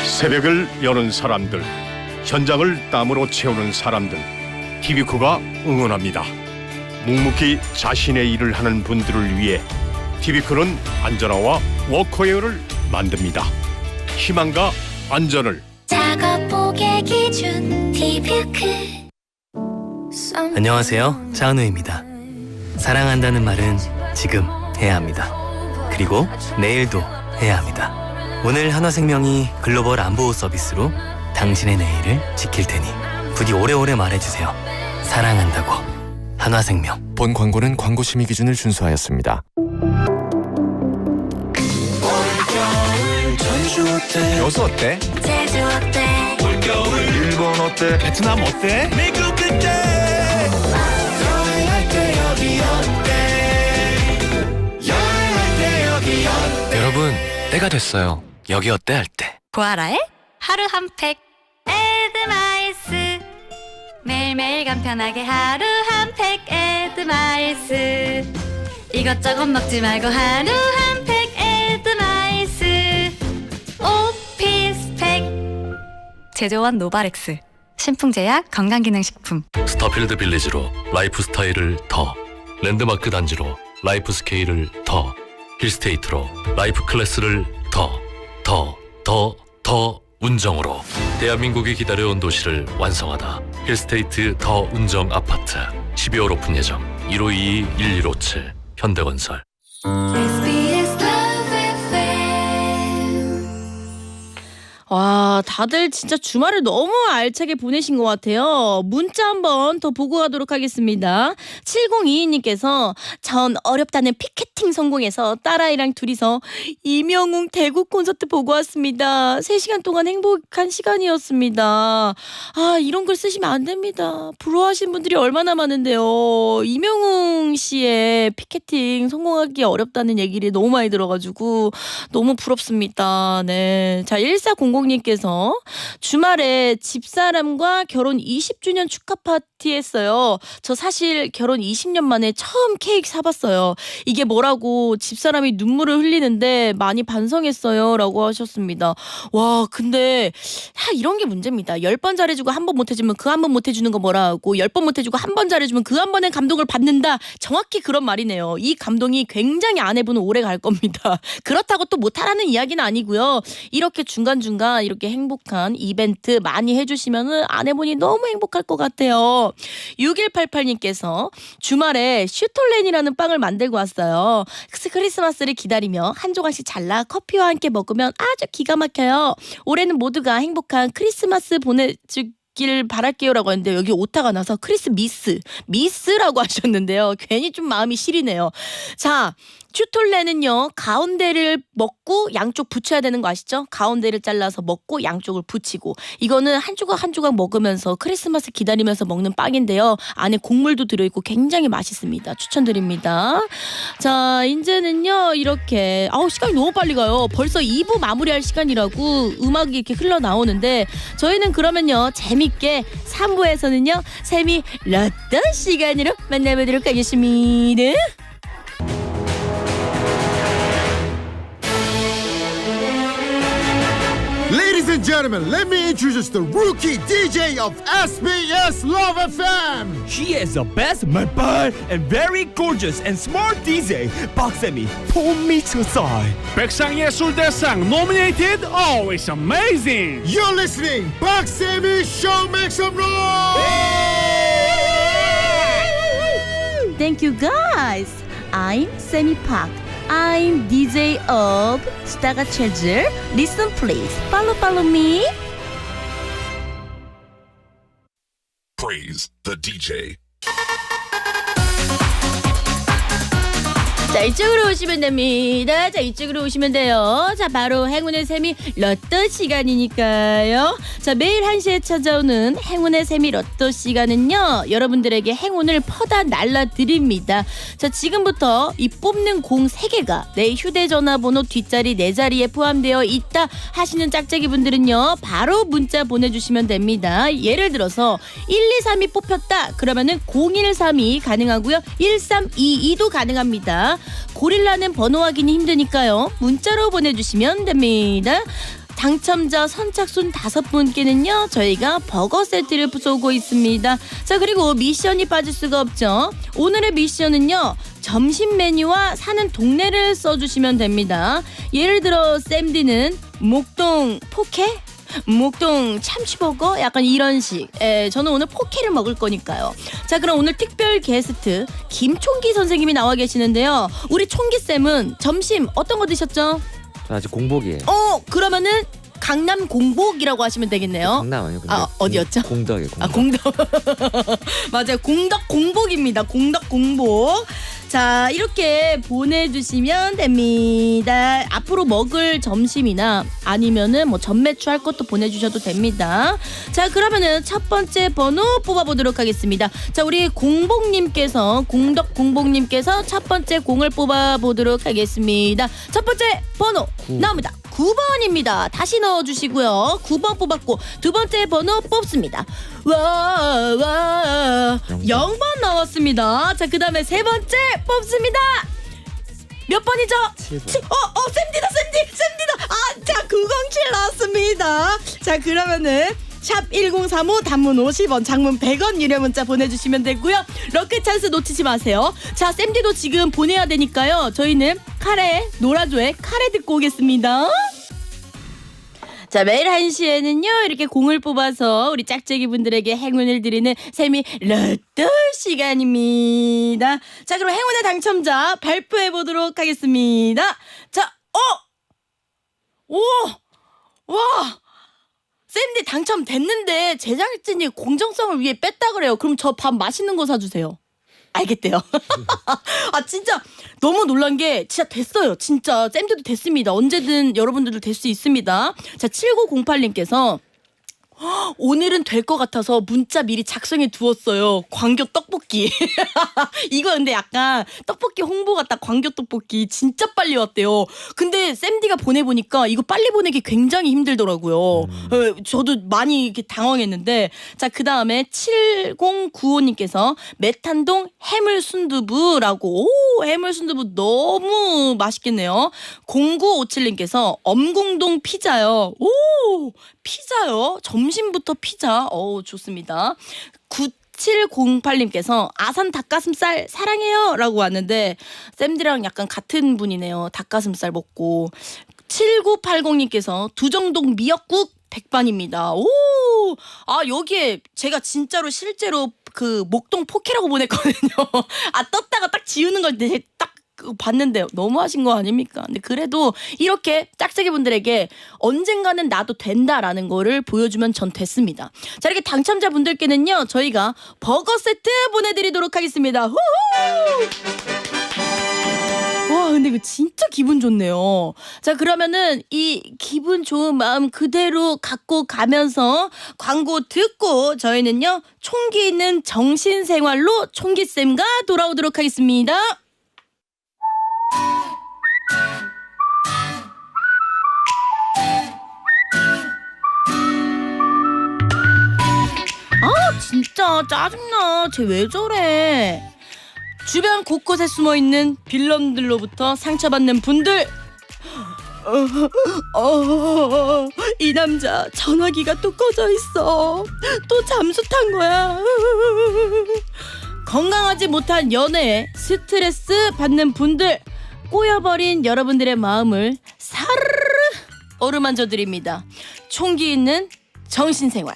새벽을 여는 사람들, 현장을 땀으로 채우는 사람들, 기비코가 응원합니다. 묵묵히 자신의 일을 하는 분들을 위해 TV크는 안전화와 워커웨어를 만듭니다. 희망과 안전을. 작업복의 기준 티뷰크. 안녕하세요. 차은우입니다. 사랑한다는 말은 지금 해야 합니다. 그리고 내일도 해야 합니다. 오늘 한화생명이 글로벌 안보 서비스로 당신의 내일을 지킬 테니 부디 오래오래 말해주세요. 사랑한다고. 한화생명. 본 광고는 광고 심의 기준을 준수하였습니다. 여수 어때? 제주 어때? 일본 어때? 베트남 어때? 미국 어때? 여행할 때 여기 어때? 여행할 때 여기 어때? 여러분, 때가 됐어요. 여기 어때 할 때. 보아라의 하루 한 팩. 에드마이스. 매일매일 간편하게 하루 한 팩. 에드마이스. 이것저것 먹지 말고 하루 한 팩. 에드마이스. 오피스팩. 제조원 노바렉스. 신풍제약 건강기능식품. 스타필드 빌리지로 라이프 스타일을 더, 랜드마크 단지로 라이프 스케일을 더, 힐스테이트로 라이프 클래스를 더 운정으로 대한민국이 기다려온 도시를 완성하다. 힐스테이트 더 운정 아파트 12월 오픈 예정. 1522-1157 현대건설. 와, 다들 진짜 주말을 너무 알차게 보내신 것 같아요. 문자 한번 더 보고 가도록 하겠습니다. 7022님께서 전 어렵다는 피켓팅 성공해서 딸아이랑 둘이서 이명웅 대구 콘서트 보고 왔습니다. 3시간 동안 행복한 시간이었습니다. 아, 이런 글 쓰시면 안 됩니다. 부러워하시는 분들이 얼마나 많은데요. 이명웅 씨의 피켓팅 성공하기 어렵다는 얘기를 너무 많이 들어가지고 너무 부럽습니다. 네. 자, 1400님께서 주말에 집사람과 결혼 20주년 축하 파티 했어요. 저 사실 결혼 20년 만에 처음 케이크 사봤어요. 이게 뭐라고 집사람이 눈물을 흘리는데 많이 반성했어요. 라고 하셨습니다. 와, 근데 이런 게 문제입니다. 10번 잘해주고 한 번 못해주면 그 한 번 못해주는 거 뭐라 하고 10번 못해주고 한 번 잘해주면 그 한 번의 감동을 받는다. 정확히 그런 말이네요. 이 감동이 굉장히 아내분은 오래 갈 겁니다. 그렇다고 또 못하라는 이야기는 아니고요. 이렇게 중간중간 이렇게 행복한 이벤트 많이 해주시면 아내분이 너무 행복할 것 같아요. 6188님께서 주말에 슈톨렌이라는 빵을 만들고 왔어요. 크리스마스를 기다리며 한 조각씩 잘라 커피와 함께 먹으면 아주 기가 막혀요. 올해는 모두가 행복한 크리스마스 보내길 바랄게요라고 했는데 여기 오타가 나서 미스라고 하셨는데요. 괜히 좀 마음이 시리네요. 자, 슈톨렌은요 가운데를 먹고 양쪽 붙여야 되는 거 아시죠? 가운데를 잘라서 먹고 양쪽을 붙이고, 이거는 한 조각 한 조각 먹으면서 크리스마스 기다리면서 먹는 빵인데요. 안에 곡물도 들어있고 굉장히 맛있습니다. 추천드립니다. 자, 이제는요 이렇게 시간이 너무 빨리 가요. 벌써 2부 마무리할 시간이라고 음악이 이렇게 흘러나오는데 저희는 그러면요 재밌게 3부에서는요 샘이 러던 시간으로 만나보도록 하겠습니다. Ladies and gentlemen, let me introduce the rookie DJ of SBS Love FM. She is the best, my bad, and very gorgeous and smart DJ. 박세미, 폼미쳤어요. 백상예술대상 nominated, always amazing. You're listening, 박세미 Show Make Some Noise. Thank you guys. I'm Sammy Park. I'm DJ of Star Treasure. Listen please. Follow me. Praise the DJ. 자, 이쪽으로 오시면 됩니다. 자, 이쪽으로 오시면 돼요. 자, 바로 행운의 샘이 로또 시간이니까요. 자, 매일 1시에 찾아오는 행운의 샘이 로또 시간은요 여러분들에게 행운을 퍼다 날라드립니다. 자, 지금부터 이 뽑는 공 3개가 내 휴대전화 번호 뒷자리 4자리에 포함되어 있다 하시는 짝짝이 분들은요 바로 문자 보내주시면 됩니다. 예를 들어서 1232 뽑혔다 그러면은 0132 가능하고요. 1322도 가능합니다. 고릴라는 번호 확인이 힘드니까요 문자로 보내주시면 됩니다. 당첨자 선착순 5분께는요 저희가 버거 세트를 쏘고 있습니다. 자, 그리고 미션이 빠질 수가 없죠. 오늘의 미션은요 점심 메뉴와 사는 동네를 써주시면 됩니다. 예를 들어 쌤디는 목동 포케? 목동 참치버거? 약간 이런 식. 저는 오늘 포케를 먹을 거니까요. 자, 그럼 오늘 특별 게스트 김총기 선생님이 나와 계시는데요. 우리 총기쌤은 점심 어떤 거 드셨죠? 저 아직 공복이에요. 그러면은 강남 공복이라고 하시면 되겠네요. 강남 아니요. 근데 어디였죠? 공덕이에요. 공덕. 공덕. 맞아요. 공덕 공복입니다. 공덕 공복. 자, 이렇게 보내주시면 됩니다. 앞으로 먹을 점심이나 아니면은 뭐 전매추 할 것도 보내주셔도 됩니다. 자, 그러면은 첫 번째 번호 뽑아보도록 하겠습니다. 자, 우리 공복님께서 공덕 공복님께서 첫 번째 공을 뽑아보도록 하겠습니다. 첫 번째 번호 나옵니다. 9번입니다. 다시 넣어주시고요. 9번 뽑았고 두 번째 번호 뽑습니다. 와 0번 나왔습니다. 자, 그 다음에 세 번째 뽑습니다. 몇 번이죠? 7번. 쌤디다. 자, 907 나왔습니다. 자, 그러면은 샵 1035 단문 50원 장문 100원 유료 문자 보내주시면 되고요. 럭키 찬스 놓치지 마세요. 자, 쌤디도 지금 보내야 되니까요. 저희는 카레 노라조의 카레 듣고 오겠습니다. 자, 매일 1시에는요 이렇게 공을 뽑아서 우리 짝짝이 분들에게 행운을 드리는 세미 로또 시간입니다. 자, 그럼 행운의 당첨자 발표해 보도록 하겠습니다. 자, 와 쌤디 당첨됐는데 제작진이 공정성을 위해 뺐다 그래요. 그럼 저 밥 맛있는 거 사주세요. 알겠대요. 아, 진짜 너무 놀란 게 진짜 됐어요. 진짜 쌤들도 됐습니다. 언제든 여러분들도 될 수 있습니다. 자, 7908님께서 오늘은 될 것 같아서 문자 미리 작성해 두었어요. 광교 떡볶이. 이거 근데 약간 떡볶이 홍보 같다. 광교 떡볶이 진짜 빨리 왔대요. 근데 쌤디가 보내보니까 이거 빨리 보내기 굉장히 힘들더라고요. 저도 많이 이렇게 당황했는데. 자, 그 다음에 7095님께서 메탄동 해물순두부라고. 오, 해물순두부 너무 맛있겠네요. 0957님께서 엄궁동 피자요. 오, 피자요? 점심부터 피자. 좋습니다. 9708님께서 아산 닭가슴살 사랑해요 라고 왔는데 쌤디랑 약간 같은 분이네요. 닭가슴살 먹고. 7980님께서 두정동 미역국 백반입니다. 오, 여기에 제가 진짜로 실제로 그 목동 포케라고 보냈거든요. 떴다가 딱 지우는 걸 딱 봤는데 너무하신 거 아닙니까? 근데 그래도 이렇게 짝짝이 분들에게 언젠가는 나도 된다라는 거를 보여주면 전 됐습니다. 자, 이렇게 당첨자 분들께는요 저희가 버거 세트 보내드리도록 하겠습니다. 후후! 와, 근데 이거 진짜 기분 좋네요. 자, 그러면은 이 기분 좋은 마음 그대로 갖고 가면서 광고 듣고 저희는요 총기 있는 정신생활로 총기쌤과 돌아오도록 하겠습니다. 진짜 짜증나. 쟤 왜 저래. 주변 곳곳에 숨어있는 빌런들로부터 상처받는 분들, 이 남자 전화기가 또 꺼져 있어. 또 잠수 탄 거야. 건강하지 못한 연애에 스트레스 받는 분들, 꼬여버린 여러분들의 마음을 사르르 어루만져 드립니다. 총기 있는 정신생활.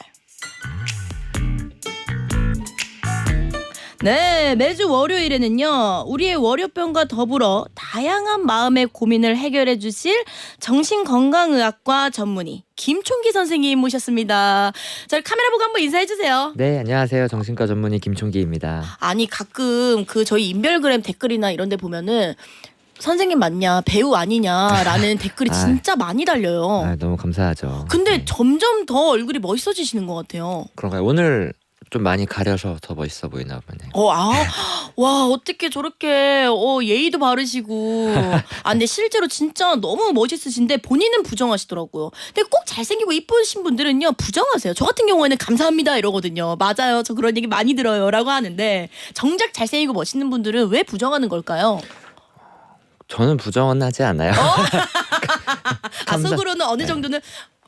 네, 매주 월요일에는요 우리의 월요병과 더불어 다양한 마음의 고민을 해결해 주실 정신건강의학과 전문의 김총기 선생님 모셨습니다. 자, 카메라 보고 한번 인사해 주세요. 네, 안녕하세요. 정신과 전문의 김총기입니다. 아니, 가끔 그 저희 인별그램 댓글이나 이런 데 보면은 선생님 맞냐, 배우 아니냐라는 댓글이 진짜 많이 달려요. 너무 감사하죠. 근데 점점 더 얼굴이 멋있어지시는 것 같아요. 그런가요? 오늘 좀 많이 가려서 더 멋있어 보이나 보네요. 와, 어떻게 저렇게 예의도 바르시고. 근데 실제로 진짜 너무 멋있으신데 본인은 부정하시더라고요. 근데 꼭 잘생기고 이쁘신 분들은요 부정하세요. 저 같은 경우에는 감사합니다 이러거든요. 맞아요, 저 그런 얘기 많이 들어요 라고 하는데 정작 잘생기고 멋있는 분들은 왜 부정하는 걸까요? 저는 부정은 하지 않아요. 속으로는 어느 정도는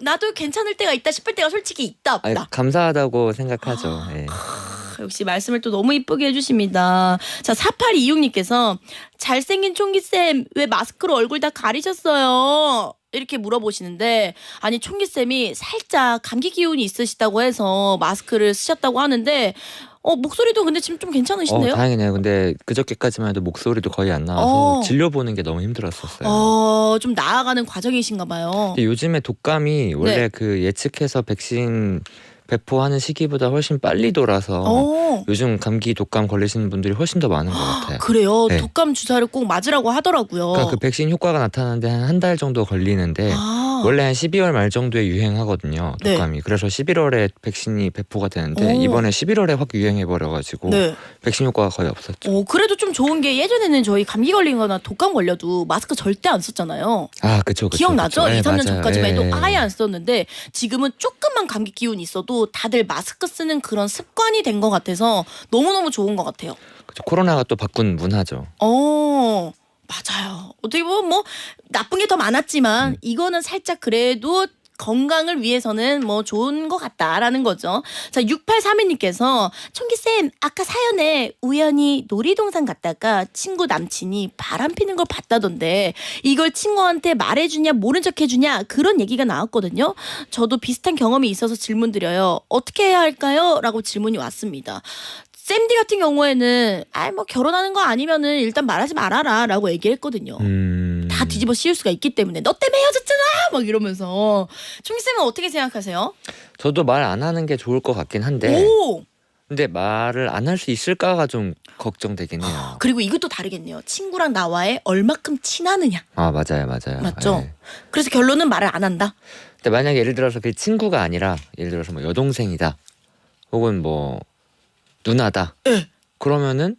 나도 괜찮을 때가 있다 싶을 때가 솔직히 있다 없다. 아니, 감사하다고 생각하죠. 예. 역시 말씀을 또 너무 이쁘게 해주십니다. 자, 4826님께서 잘생긴 총기쌤 왜 마스크로 얼굴 다 가리셨어요? 이렇게 물어보시는데, 아니 총기쌤이 살짝 감기 기운이 있으시다고 해서 마스크를 쓰셨다고 하는데 목소리도 근데 지금 좀 괜찮으신데요? 다행이네요. 근데 그저께까지만 해도 목소리도 거의 안 나와서 진료 보는 게 너무 힘들었었어요. 좀 나아가는 과정이신가 봐요. 근데 요즘에 독감이 원래 네. 그 예측해서 백신 배포하는 시기보다 훨씬 빨리 돌아서 요즘 감기 독감 걸리시는 분들이 훨씬 더 많은 것 같아요. 그래요? 네. 독감 주사를 꼭 맞으라고 하더라고요. 그러니까 그 백신 효과가 나타나는데 한 달 정도 걸리는데 원래 한 12월 말 정도에 유행하거든요. 독감이. 네. 그래서 11월에 백신이 배포가 되는데 이번에 11월에 확 유행해버려가지고 네. 백신 효과가 거의 없었죠. 그래도 좀 좋은 게 예전에는 저희 감기 걸린 거나 독감 걸려도 마스크 절대 안 썼잖아요. 아, 그쵸. 기억나죠? 네, 2, 3년 맞아요. 전까지만 해도 예. 아예 안 썼는데 지금은 조금만 감기 기운 있어도 다들 마스크 쓰는 그런 습관이 된 것 같아서 너무너무 좋은 것 같아요. 그쵸. 코로나가 또 바꾼 문화죠. 맞아요. 어떻게 보면 뭐 나쁜 게 더 많았지만 이거는 살짝 그래도 건강을 위해서는 뭐 좋은 것 같다라는 거죠. 자, 6832님께서 총기쌤 아까 사연에 우연히 놀이동산 갔다가 친구 남친이 바람 피는 걸 봤다던데 이걸 친구한테 말해주냐 모른 척 해주냐 그런 얘기가 나왔거든요. 저도 비슷한 경험이 있어서 질문 드려요. 어떻게 해야 할까요? 라고 질문이 왔습니다. 쌤디 같은 경우에는 뭐 결혼하는 거 아니면은 일단 말하지 말아라 라고 얘기를 했거든요. 다 뒤집어 씌울 수가 있기 때문에 너 때문에 헤어졌잖아 막 이러면서. 총기쌤은 어떻게 생각하세요? 저도 말 안 하는 게 좋을 것 같긴 한데 근데 말을 안 할 수 있을까가 좀 걱정되긴 해요. 그리고 이것도 다르겠네요. 친구랑 나와의 얼마큼 친하느냐. 아, 맞아요. 맞죠? 예. 그래서 결론은 말을 안 한다. 근데 만약에 예를 들어서 그 친구가 아니라 예를 들어서 뭐 여동생이다 혹은 뭐 누나다. 그러면은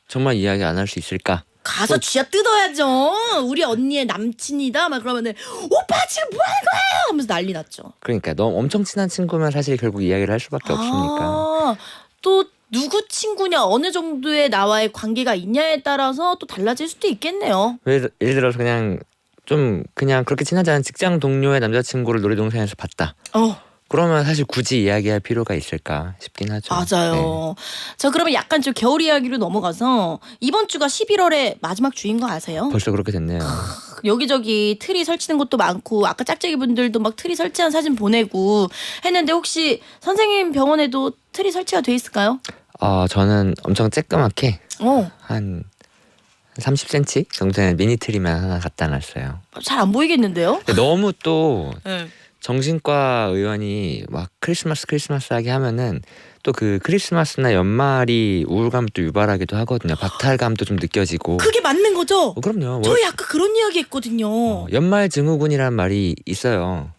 정말 이야기 안 할 수 있을까? 가서 쥐어 뜯어야죠. 우리 언니의 남친이다 막 그러면은 오빠 지금 뭐 하는 거야 하면서 난리 났죠. 그러니까 너무 엄청 친한 친구면 사실 결국 이야기를 할 수밖에 없으니까. 또 누구 친구냐 어느 정도의 나와의 관계가 있냐에 따라서 또 달라질 수도 있겠네요. 예를 들어서 그냥 그렇게 친하지 않은 직장 동료의 남자친구를 놀이동산에서 봤다. 그러면 사실 굳이 이야기할 필요가 있을까 싶긴 하죠. 맞아요. 자, 그러면 약간 좀 겨울 이야기로 넘어가서 이번 주가 11월의 마지막 주인 거 아세요? 벌써 그렇게 됐네요. 여기저기 트리 설치는 것도 많고 아까 짝짝이 분들도 막 트리 설치한 사진 보내고 했는데 혹시 선생님 병원에도 트리 설치가 돼 있을까요? 저는 엄청 쬐끄맣게 어. 한 30cm 정도의 미니 트리만 하나 갖다 놨어요. 잘 안 보이겠는데요? 근데 너무 또 네. 정신과 의원이 막 크리스마스 하게 하면은 또 그 크리스마스나 연말이 우울감도 유발하기도 하거든요. 박탈감도 좀 느껴지고. 그게 맞는 거죠? 그럼요. 저희 아까 그런 이야기 했거든요. 연말 증후군이란 말이 있어요.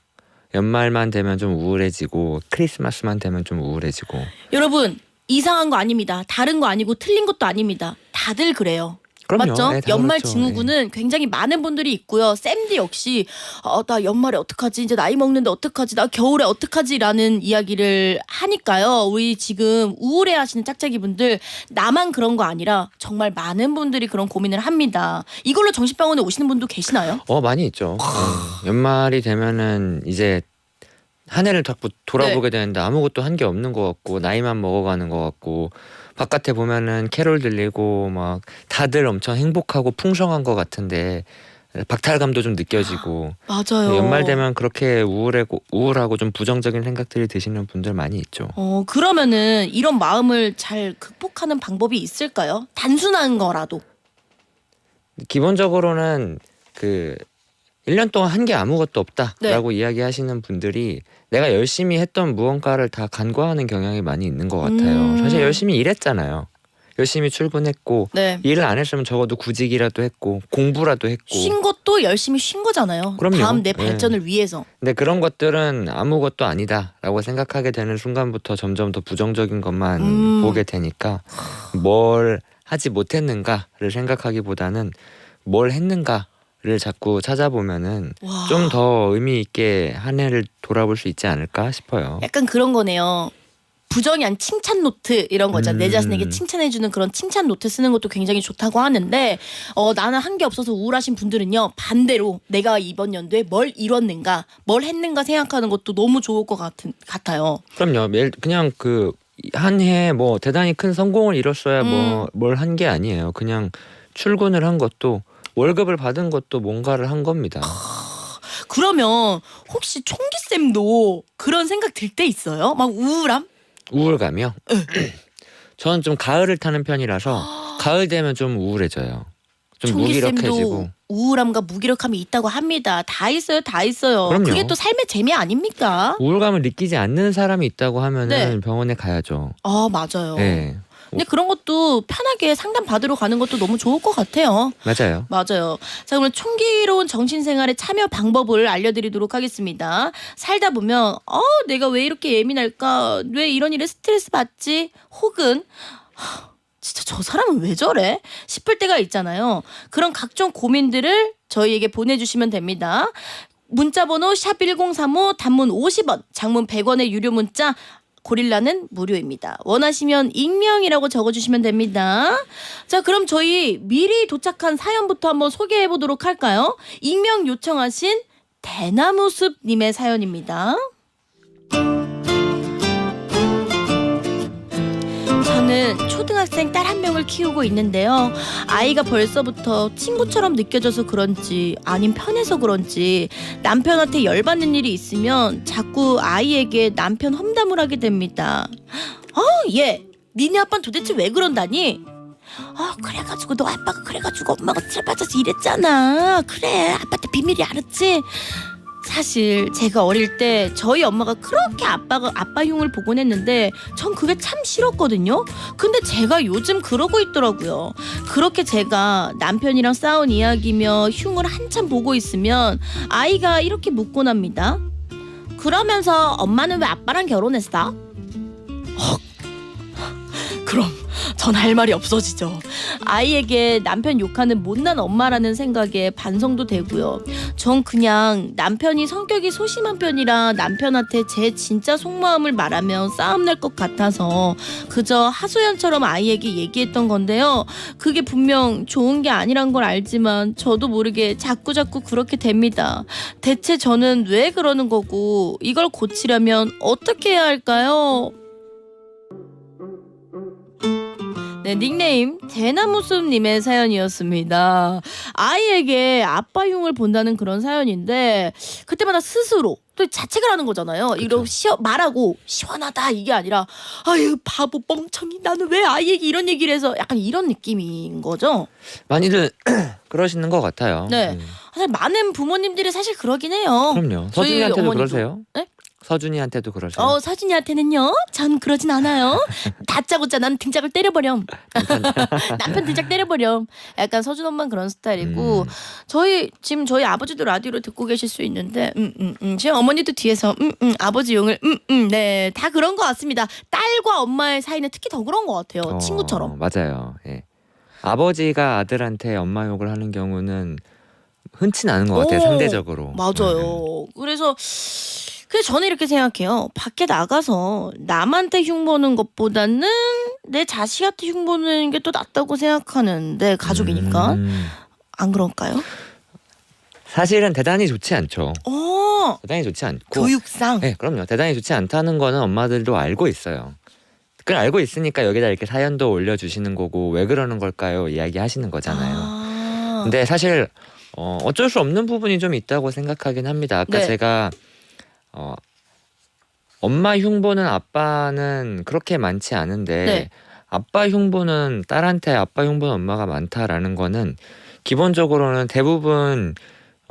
연말만 되면 좀 우울해지고 크리스마스만 되면 좀 우울해지고. 여러분 이상한 거 아닙니다. 다른 거 아니고 틀린 것도 아닙니다. 다들 그래요. 그럼요. 맞죠? 네, 다 연말 그렇죠. 증후군은 굉장히 많은 분들이 있고요. 쌤디 역시 나 연말에 어떡하지? 이제 나이 먹는데 어떡하지? 나 겨울에 어떡하지? 라는 이야기를 하니까요. 우리 지금 우울해하시는 짝짝이분들 나만 그런 거 아니라 정말 많은 분들이 그런 고민을 합니다. 이걸로 정신병원에 오시는 분도 계시나요? 많이 있죠. 연말이 되면은 이제 한 해를 자꾸 돌아보게 되는데 아무것도 한 게 없는 것 같고 나이만 먹어가는 것 같고 바깥에 보면은 캐롤 들리고 막 다들 엄청 행복하고 풍성한 것 같은데 박탈감도 좀 느껴지고. 맞아요. 연말 되면 그렇게 우울하고 좀 부정적인 생각들이 드시는 분들 많이 있죠. 그러면은 이런 마음을 잘 극복하는 방법이 있을까요? 단순한 거라도. 기본적으로는 1년 동안 한 게 아무것도 없다라고 이야기하시는 분들이 내가 열심히 했던 무언가를 다 간과하는 경향이 많이 있는 것 같아요. 사실 열심히 일했잖아요. 열심히 출근했고 일을 안 했으면 적어도 구직이라도 했고 공부라도 했고 쉰 것도 열심히 쉰 거잖아요. 그럼요. 다음 내 발전을 위해서. 근데 그런 것들은 아무것도 아니다라고 생각하게 되는 순간부터 점점 더 부정적인 것만 보게 되니까 뭘 하지 못했는가를 생각하기보다는 뭘 했는가를 자꾸 찾아보면은 좀 더 의미 있게 한 해를 돌아볼 수 있지 않을까 싶어요. 약간 그런 거네요. 부정이 아닌 칭찬 노트 이런 거죠. 내 자신에게 칭찬해주는 그런 칭찬 노트 쓰는 것도 굉장히 좋다고 하는데 나는 한 게 없어서 우울하신 분들은요. 반대로 내가 이번 연도에 뭘 이뤘는가 뭘 했는가 생각하는 것도 너무 좋을 것 같아요. 그럼요. 그냥 그 한 해 뭐 대단히 큰 성공을 이뤘어야 뭐 뭘 한 게 아니에요. 그냥 출근을 한 것도 월급을 받은 것도 뭔가를 한 겁니다. 그러면 혹시 총기쌤도 그런 생각 들 때 있어요? 막 우울함? 우울감이요? 저는 좀 가을을 타는 편이라서 가을 되면 좀 우울해져요. 좀 무기력해지고. 총기쌤도 우울함과 무기력함이 있다고 합니다. 다 있어요. 다 있어요. 그럼요. 그게 또 삶의 재미 아닙니까? 우울감을 느끼지 않는 사람이 있다고 하면은 네. 병원에 가야죠. 맞아요. 네. 근데 그런 것도 편하게 상담 받으러 가는 것도 너무 좋을 것 같아요. 맞아요. 맞아요. 자, 그럼 총기로운 정신생활의 참여 방법을 알려드리도록 하겠습니다. 살다 보면 내가 왜 이렇게 예민할까? 왜 이런 일에 스트레스 받지? 혹은 진짜 저 사람은 왜 저래? 싶을 때가 있잖아요. 그런 각종 고민들을 저희에게 보내주시면 됩니다. 문자번호 샵1035 단문 50원, 장문 100원의 유료 문자 고릴라는 무료입니다. 원하시면 익명이라고 적어주시면 됩니다. 자, 그럼 저희 미리 도착한 사연부터 한번 소개해보도록 할까요? 익명 요청하신 대나무숲님의 사연입니다. 저는 초등학생 딸 한 명을 키우고 있는데요. 아이가 벌써부터 친구처럼 느껴져서 그런지 아님 편해서 그런지 남편한테 열받는 일이 있으면 자꾸 아이에게 남편 험담을 하게 됩니다. 얘 니네 아빠는 도대체 왜 그런다니? 그래가지고 너 아빠가 그래가지고 엄마가 스트레스 받아서 이랬잖아. 그래 아빠한테 비밀이 알았지? 사실 제가 어릴 때 저희 엄마가 그렇게 아빠 흉을 보곤 했는데 전 그게 참 싫었거든요. 근데 제가 요즘 그러고 있더라고요. 그렇게 제가 남편이랑 싸운 이야기며 흉을 한참 보고 있으면 아이가 이렇게 묻곤 합니다. 그러면서 엄마는 왜 아빠랑 결혼했어? 그럼 전 할 말이 없어지죠. 아이에게 남편 욕하는 못난 엄마라는 생각에 반성도 되고요. 전 그냥 남편이 성격이 소심한 편이라 남편한테 제 진짜 속마음을 말하면 싸움 날 것 같아서 그저 하소연처럼 아이에게 얘기했던 건데요. 그게 분명 좋은 게 아니란 걸 알지만 저도 모르게 자꾸자꾸 그렇게 됩니다. 대체 저는 왜 그러는 거고 이걸 고치려면 어떻게 해야 할까요? 네, 닉네임 대나무숲님의 사연이었습니다. 아이에게 아빠 흉을 본다는 그런 사연인데 그때마다 스스로 또 자책을 하는 거잖아요. 이런 말하고 시원하다 이게 아니라 아유 바보 멍청이 나는 왜 아이에게 이런 얘기를 해서 약간 이런 느낌인 거죠. 많이들 그러시는 것 같아요. 네, 사실 많은 부모님들이 사실 그러긴 해요. 그럼요. 서준이한테도 어머니도. 그러세요? 네? 서준이한테도 그러세요? 서준이한테는요? 전 그러진 않아요. 다짜고짜 난 등짝을 때려버렴. 남편 등짝 때려버렴. 약간 서준 엄마는 그런 스타일이고 지금 저희 아버지도 라디오를 듣고 계실 수 있는데 지금 어머니도 뒤에서 아버지 용을 네, 다 그런 것 같습니다. 딸과 엄마의 사이는 특히 더 그런 것 같아요. 친구처럼. 맞아요. 예. 아버지가 아들한테 엄마 욕을 하는 경우는 흔치 않은 것 같아요. 상대적으로. 맞아요. 그래서 저는 이렇게 생각해요. 밖에 나가서 남한테 흉보는 것보다는 내 자식한테 흉보는 게 또 낫다고 생각하는데 가족이니까. 안 그럴까요? 사실은 대단히 좋지 않죠. 대단히 좋지 않고. 교육상. 네, 그럼요. 대단히 좋지 않다는 거는 엄마들도 알고 있어요. 그걸 알고 있으니까 여기다 이렇게 사연도 올려주시는 거고 왜 그러는 걸까요? 이야기하시는 거잖아요. 근데 사실 어쩔 수 없는 부분이 좀 있다고 생각하긴 합니다. 아까 네. 제가 엄마 흉보는 아빠는 그렇게 많지 않은데 네. 아빠 흉보는 딸한테 아빠 흉보는 엄마가 많다라는 거는 기본적으로는 대부분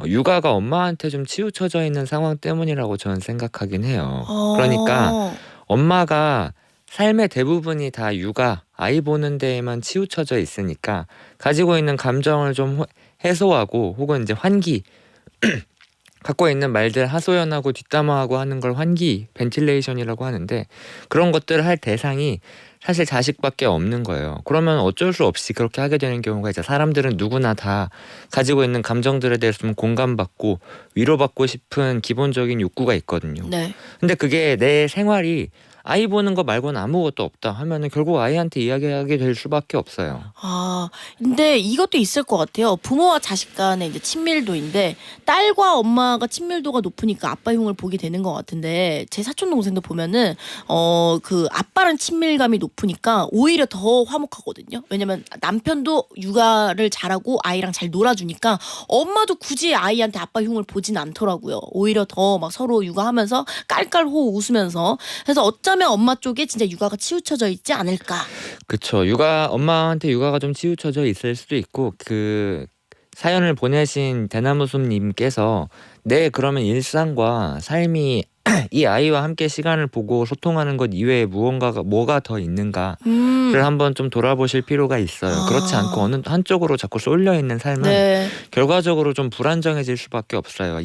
육아가 엄마한테 좀 치우쳐져 있는 상황 때문이라고 저는 생각하긴 해요. 그러니까 엄마가 삶의 대부분이 다 육아, 아이 보는 데에만 치우쳐져 있으니까 가지고 있는 감정을 좀 해소하고 혹은 이제 환기 갖고 있는 말들 하소연하고 뒷담화하고 하는 걸 환기, 벤틸레이션이라고 하는데 그런 것들을 할 대상이 사실 자식밖에 없는 거예요. 그러면 어쩔 수 없이 그렇게 하게 되는 경우가 있죠. 사람들은 누구나 다 가지고 있는 감정들에 대해서 좀 공감받고 위로받고 싶은 기본적인 욕구가 있거든요. 네. 근데 그게 내 생활이 아이 보는 거 말고는 아무것도 없다 하면은 결국 아이한테 이야기하게 될 수밖에 없어요. 아, 근데 이것도 있을 것 같아요. 부모와 자식 간의 이제 친밀도인데 딸과 엄마가 친밀도가 높으니까 아빠 흉을 보게 되는 것 같은데 제 사촌 동생도 보면은 그 아빠랑 친밀감이 높으니까 오히려 더 화목하거든요. 왜냐면 남편도 육아를 잘하고 아이랑 잘 놀아주니까 엄마도 굳이 아이한테 아빠 흉을 보진 않더라고요. 오히려 더 막 서로 육아하면서 깔깔호 웃으면서 그래서 어쩌면 엄마 쪽에 진짜 육아가 치우쳐져 있지 않을까. 그쵸. 엄마한테 육아가 좀 치우쳐져 있을 수도 있고, 그 사연을 보내신 대나무숲님께서 그러면 일상과 삶이 이 아이와 함께 시간을 보고 소통하는 것 이외에 뭐가 더 있는가를 한번 좀 돌아보실 필요가 있어요. 그렇지 않고 어느 한쪽으로 자꾸 쏠려 있는 삶은 결과적으로 좀 불안정해질 수밖에 없어요.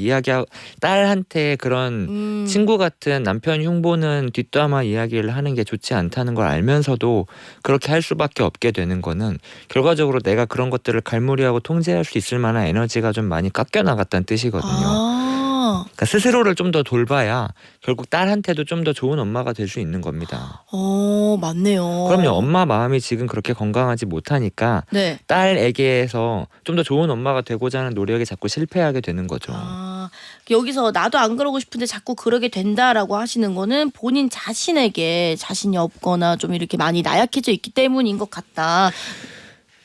딸한테 그런 친구 같은 남편 흉보는 뒷담화 이야기를 하는 게 좋지 않다는 걸 알면서도 그렇게 할 수밖에 없게 되는 거는 결과적으로 내가 그런 것들을 갈무리하고 통제할 수 있을 만한 에너지가 좀 많이 깎여 나갔다는 뜻이거든요. 그러니까 스스로를 좀 더 돌봐야 결국 딸한테도 좀 더 좋은 엄마가 될 수 있는 겁니다. 맞네요. 그럼요. 엄마 마음이 지금 그렇게 건강하지 못하니까 딸에게서 좀 더 좋은 엄마가 되고자 하는 노력에 자꾸 실패하게 되는 거죠. 여기서 나도 안 그러고 싶은데 자꾸 그러게 된다라고 하시는 거는 본인 자신에게 자신이 없거나 좀 이렇게 많이 나약해져 있기 때문인 것 같다.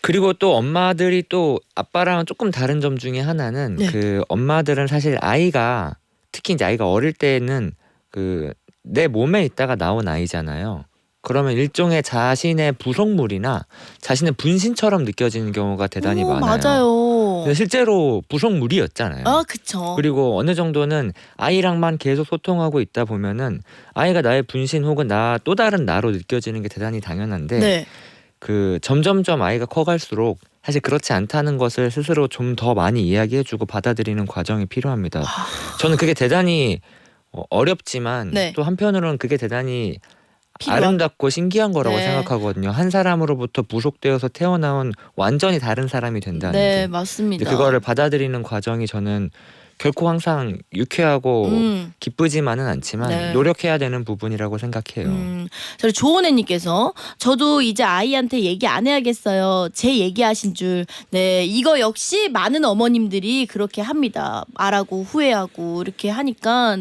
그리고 또 엄마들이 또 아빠랑은 조금 다른 점 중에 하나는 그 엄마들은 사실 특히 이제 아이가 어릴 때는 그 내 몸에 있다가 나온 아이잖아요. 그러면 일종의 자신의 부속물이나 자신의 분신처럼 느껴지는 경우가 대단히 많아요. 맞아요. 실제로 부속물이었잖아요. 그쵸. 그리고 어느 정도는 아이랑만 계속 소통하고 있다 보면은 아이가 나의 분신 혹은 또 다른 나로 느껴지는 게 대단히 당연한데 그 점점점 아이가 커갈수록 사실 그렇지 않다는 것을 스스로 좀 더 많이 이야기해주고 받아들이는 과정이 필요합니다. 저는 그게 대단히 어렵지만 또 한편으로는 그게 대단히 아름답고 신기한 거라고 생각하거든요. 한 사람으로부터 부속되어서 태어나온 완전히 다른 사람이 된다는 게. 맞습니다. 그거를 받아들이는 과정이 저는 결코 항상 유쾌하고 기쁘지만은 않지만 노력해야 되는 부분이라고 생각해요. 저희 조은혜님께서 저도 이제 아이한테 얘기 안 해야겠어요. 제 얘기하신 줄. 이거 역시 많은 어머님들이 그렇게 합니다. 말하고 후회하고 이렇게 하니까.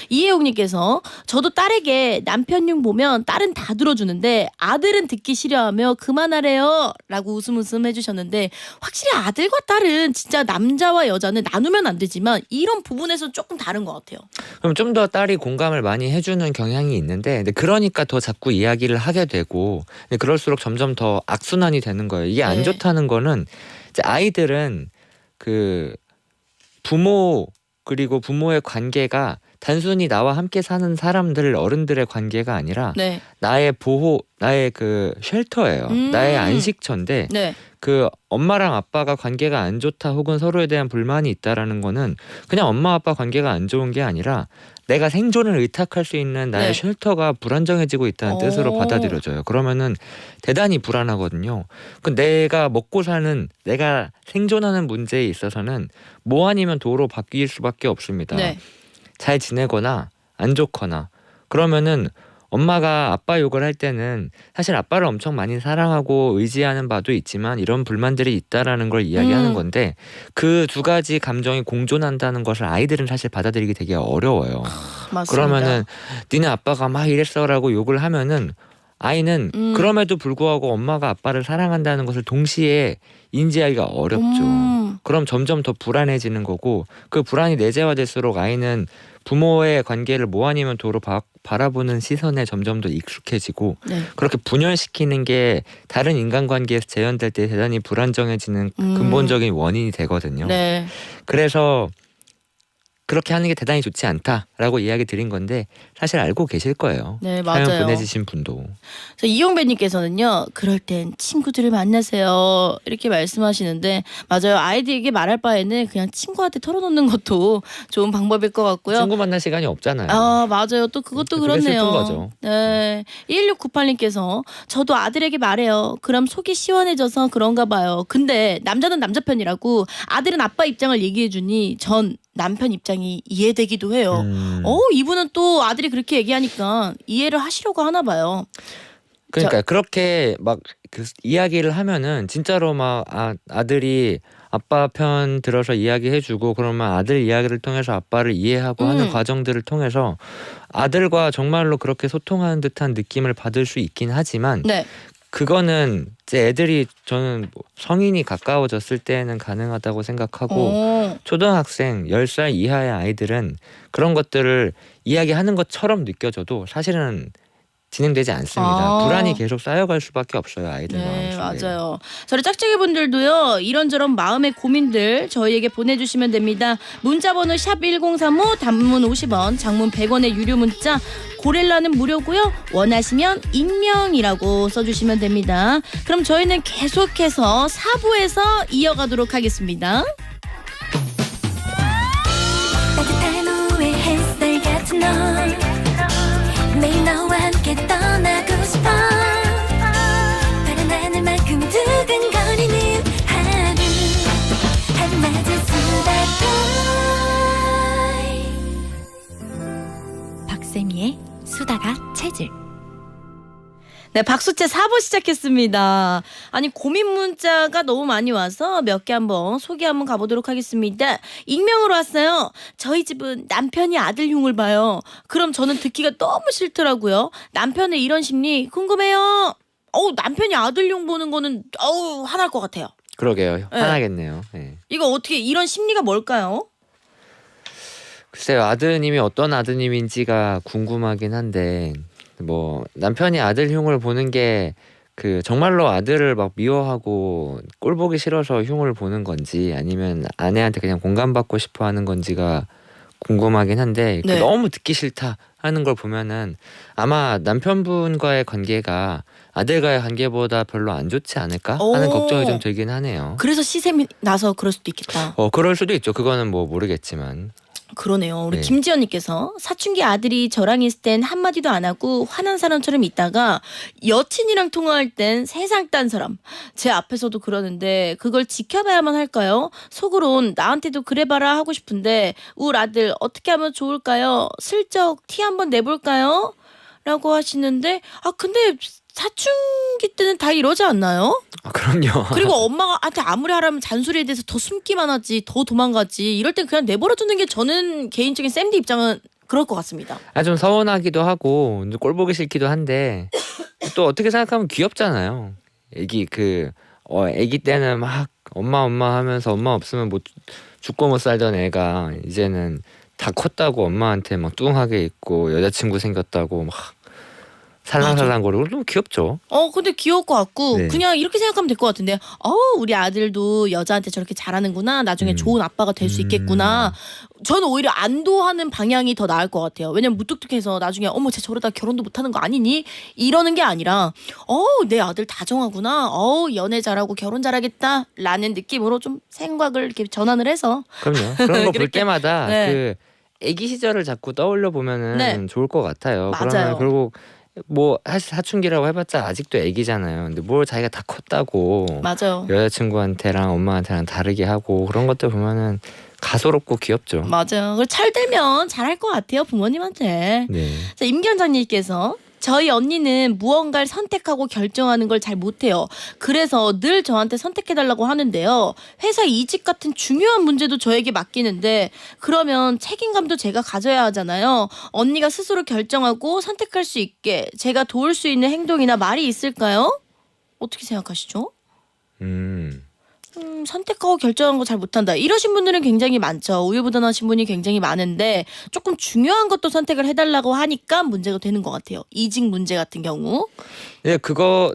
이혜용님께서 저도 딸에게 남편 흉 보면 딸은 다 들어주는데 아들은 듣기 싫어하며 그만하래요 라고 웃음 해주셨는데 확실히 아들과 딸은 진짜 남자와 여자는 나누면 안 되지만 이런 부분에서 조금 다른 것 같아요. 그럼 좀 더 딸이 공감을 많이 해주는 경향이 있는데 그러니까 더 자꾸 이야기를 하게 되고 그럴수록 점점 더 악순환이 되는 거예요. 이게 안 좋다는 거는 이제 아이들은 그 부모 그리고 부모의 관계가 단순히 나와 함께 사는 사람들 어른들의 관계가 아니라 나의 보호, 나의 그 쉘터예요. 나의 안식처인데 그 엄마랑 아빠가 관계가 안 좋다 혹은 서로에 대한 불만이 있다라는 거는 그냥 엄마 아빠 관계가 안 좋은 게 아니라 내가 생존을 의탁할 수 있는 나의 쉘터가 불안정해지고 있다는 뜻으로 받아들여져요. 그러면은 대단히 불안하거든요. 내가 먹고 사는 내가 생존하는 문제에 있어서는 뭐 아니면 도로 바뀔 수밖에 없습니다. 잘 지내거나 안 좋거나 그러면은 엄마가 아빠 욕을 할 때는 사실 아빠를 엄청 많이 사랑하고 의지하는 바도 있지만 이런 불만들이 있다라는 걸 이야기하는 건데 그 두 가지 감정이 공존한다는 것을 아이들은 사실 받아들이기 되게 어려워요. 그러면은 니네 아빠가 막 이랬어라고 욕을 하면은 아이는 그럼에도 불구하고 엄마가 아빠를 사랑한다는 것을 동시에 인지하기가 어렵죠. 그럼 점점 더 불안해지는 거고 그 불안이 내재화될수록 아이는 부모의 관계를 뭐 아니면 도로 바라보는 시선에 점점 더 익숙해지고 그렇게 분열시키는 게 다른 인간관계에서 재현될 때 대단히 불안정해지는 근본적인 원인이 되거든요. 그래서 그렇게 하는 게 대단히 좋지 않다라고 이야기 드린 건데 사실 알고 계실 거예요. 맞아요. 사연 보내주신 분도. 이용배님께서는요. 그럴 땐 친구들을 만나세요. 이렇게 말씀하시는데 맞아요. 아이들에게 말할 바에는 그냥 친구한테 털어놓는 것도 좋은 방법일 것 같고요. 친구 만날 시간이 없잖아요. 맞아요. 또 그것도 그게 그렇네요. 슬픈 거죠. 1698님께서 저도 아들에게 말해요. 그럼 속이 시원해져서 그런가 봐요. 근데 남자는 남자 편이라고 아들은 아빠 입장을 얘기해주니 전 남편 입장이 이해되기도 해요. 이분은 또 아들이 그렇게 얘기하니까 이해를 하시려고 하나 봐요. 그러니까 그렇게 막 그 이야기를 하면은 진짜로 막 아들이 아빠 편 들어서 이야기해주고 그러면 아들 이야기를 통해서 아빠를 이해하고 하는 과정들을 통해서 아들과 정말로 그렇게 소통하는 듯한 느낌을 받을 수 있긴 하지만 네. 그거는 이제 애들이 저는 뭐 성인이 가까워졌을 때는 가능하다고 생각하고 초등학생 10살 이하의 아이들은 그런 것들을 이야기하는 것처럼 느껴져도 사실은 진행되지 않습니다. 불안이 계속 쌓여갈 수밖에 없어요. 아이들 네, 마음속에. 맞아요. 저희 짝짝이분들도요. 이런저런 마음의 고민들 저희에게 보내주시면 됩니다. 문자번호 샵 1035 단문 50원 장문 100원의 유료 문자 고렐라는 무료고요. 원하시면 익명이라고 써주시면 됩니다. 그럼 저희는 계속해서 4부에서 이어가도록 하겠습니다. 따뜻한 후의 햇살 같은 널 매일 너와 함께 떠나고 싶어 파란 하늘만큼 두근거리는 하루 한낮의 수다가 박세미의 수다가 체질. 네, 박수채 4부 시작했습니다. 아니 고민 문자가 너무 많이 와서 몇 개 한번 소개 한번 가보도록 하겠습니다. 익명으로 왔어요. 저희 집은 남편이 아들 흉을 봐요. 그럼 저는 듣기가 너무 싫더라고요. 남편의 이런 심리 궁금해요. 남편이 아들 흉 보는 거는 화날 것 같아요. 그러게요. 화나겠네요. 네. 이거 어떻게 이런 심리가 뭘까요? 글쎄요. 아드님이 어떤 아드님인지가 궁금하긴 한데 뭐 남편이 아들 흉을 보는 게 그 정말로 아들을 막 미워하고 꼴 보기 싫어서 흉을 보는 건지 아니면 아내한테 그냥 공감받고 싶어 하는 건지가 궁금하긴 한데 네. 너무 듣기 싫다 하는 걸 보면은 아마 남편분과의 관계가 아들과의 관계보다 별로 안 좋지 않을까 하는 걱정이 좀 들긴 하네요. 그래서 시샘이 나서 그럴 수도 있겠다. 그럴 수도 있죠. 그거는 뭐 모르겠지만. 그러네요. 우리 네. 김지연님께서 사춘기 아들이 저랑 있을 땐 한마디도 안 하고 화난 사람처럼 있다가 여친이랑 통화할 땐 세상 딴 사람. 제 앞에서도 그러는데 그걸 지켜봐야만 할까요? 속으론 나한테도 그래봐라 하고 싶은데 우리 아들 어떻게 하면 좋을까요? 슬쩍 티 한번 내볼까요? 라고 하시는데 근데 사춘기 때는 다 이러지 않나요? 그럼요. 그리고 엄마한테 아무리 하라면 잔소리에 대해서 더 숨기만 하지 더 도망가지 이럴 땐 그냥 내버려두는 게 저는 개인적인 쌤디 입장은 그럴 것 같습니다. 좀 서운하기도 하고 꼴 보기 싫기도 한데 또 어떻게 생각하면 귀엽잖아요. 애기 애기 때는 막 엄마 하면서 엄마 없으면 뭐 죽고 못 살던 애가 이제는 다 컸다고 엄마한테 막 뚱하게 있고 여자친구 생겼다고 막 살랑살랑 거리고 너무 귀엽죠. 근데 귀여울 것 같고 네. 그냥 이렇게 생각하면 될 것 같은데 우리 아들도 여자한테 저렇게 잘하는구나 나중에 좋은 아빠가 될 수 있겠구나. 저는 오히려 안도하는 방향이 더 나을 것 같아요. 왜냐면 무뚝뚝해서 나중에 쟤 저러다 결혼도 못하는 거 아니니? 이러는 게 아니라 내 아들 다정하구나. 연애 잘하고 결혼 잘하겠다 라는 느낌으로 좀 생각을 이렇게 전환을 해서 그럼요. 그런 거 볼 그렇게, 때마다 네. 그 애기 시절을 자꾸 떠올려 보면은 네. 좋을 것 같아요. 맞아요. 그러면 그리고 뭐 사실 사춘기라고 해봤자 아직도 애기잖아요. 근데 뭘 자기가 다 컸다고 맞아요. 여자친구한테랑 엄마한테랑 다르게 하고 그런 것들 보면은 가소롭고 귀엽죠. 맞아요. 그리고 잘 되면 잘할 것 같아요 부모님한테. 네. 자, 임견장님께서 저희 언니는 무언가를 선택하고 결정하는 걸 잘 못해요. 그래서 늘 저한테 선택해달라고 하는데요. 회사 이직 같은 중요한 문제도 저에게 맡기는데 그러면 책임감도 제가 가져야 하잖아요. 언니가 스스로 결정하고 선택할 수 있게 제가 도울 수 있는 행동이나 말이 있을까요? 어떻게 생각하시죠? 선택하고 결정한 거 잘 못한다. 이러신 분들은 굉장히 많죠. 우유부단하신 분이 굉장히 많은데 조금 중요한 것도 선택을 해달라고 하니까 문제가 되는 것 같아요. 이직 문제 같은 경우. 네, 그거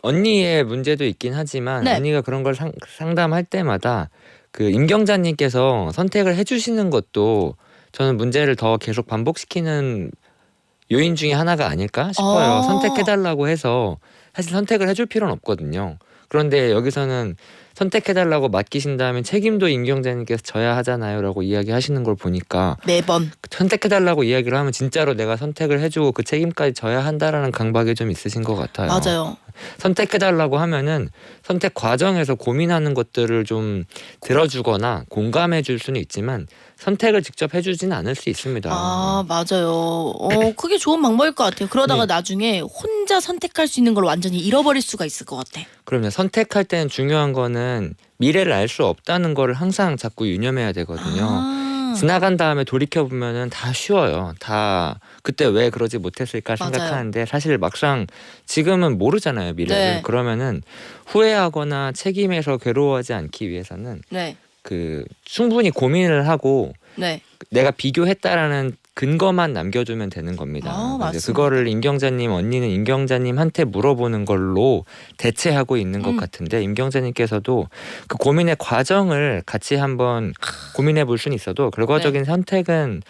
언니의 문제도 있긴 하지만 네. 언니가 그런 걸 상담할 때마다 임경자님께서 선택을 해주시는 것도 저는 문제를 더 계속 반복시키는 요인 중에 하나가 아닐까 싶어요. 선택해달라고 해서 사실 선택을 해줄 필요는 없거든요. 그런데 여기서는 선택해달라고 맡기신다면 책임도 임 경자님께서 져야 하잖아요라고 이야기하시는 걸 보니까 매번 선택해달라고 이야기를 하면 진짜로 내가 선택을 해주고 그 책임까지 져야 한다라는 강박이 좀 있으신 것 같아요. 맞아요. 선택해달라고 하면은 선택 과정에서 고민하는 것들을 좀 들어주거나 공감해줄 수는 있지만 선택을 직접 해주진 않을 수 있습니다. 아 맞아요. 그게 좋은 방법일 것 같아요. 그러다가 네. 나중에 혼자 선택할 수 있는 걸 완전히 잃어버릴 수가 있을 것 같아. 그러면 선택할 때는 중요한 거는 미래를 알 수 없다는 거를 항상 자꾸 유념해야 되거든요. 지나간 다음에 돌이켜보면은 다 쉬워요. 다 그때 왜 그러지 못했을까 맞아요. 생각하는데 사실 막상 지금은 모르잖아요, 미래를. 네. 그러면은 후회하거나 책임에서 괴로워하지 않기 위해서는 네. 그 충분히 고민을 하고 네. 내가 비교했다라는 근거만 남겨두면 되는 겁니다. 맞습니다. 그래서 그거를 임경자님 언니는 임경자님한테 물어보는 걸로 대체하고 있는 것 같은데 임경자님께서도 그 고민의 과정을 같이 한번 고민해 볼 수는 있어도 결과적인 선택은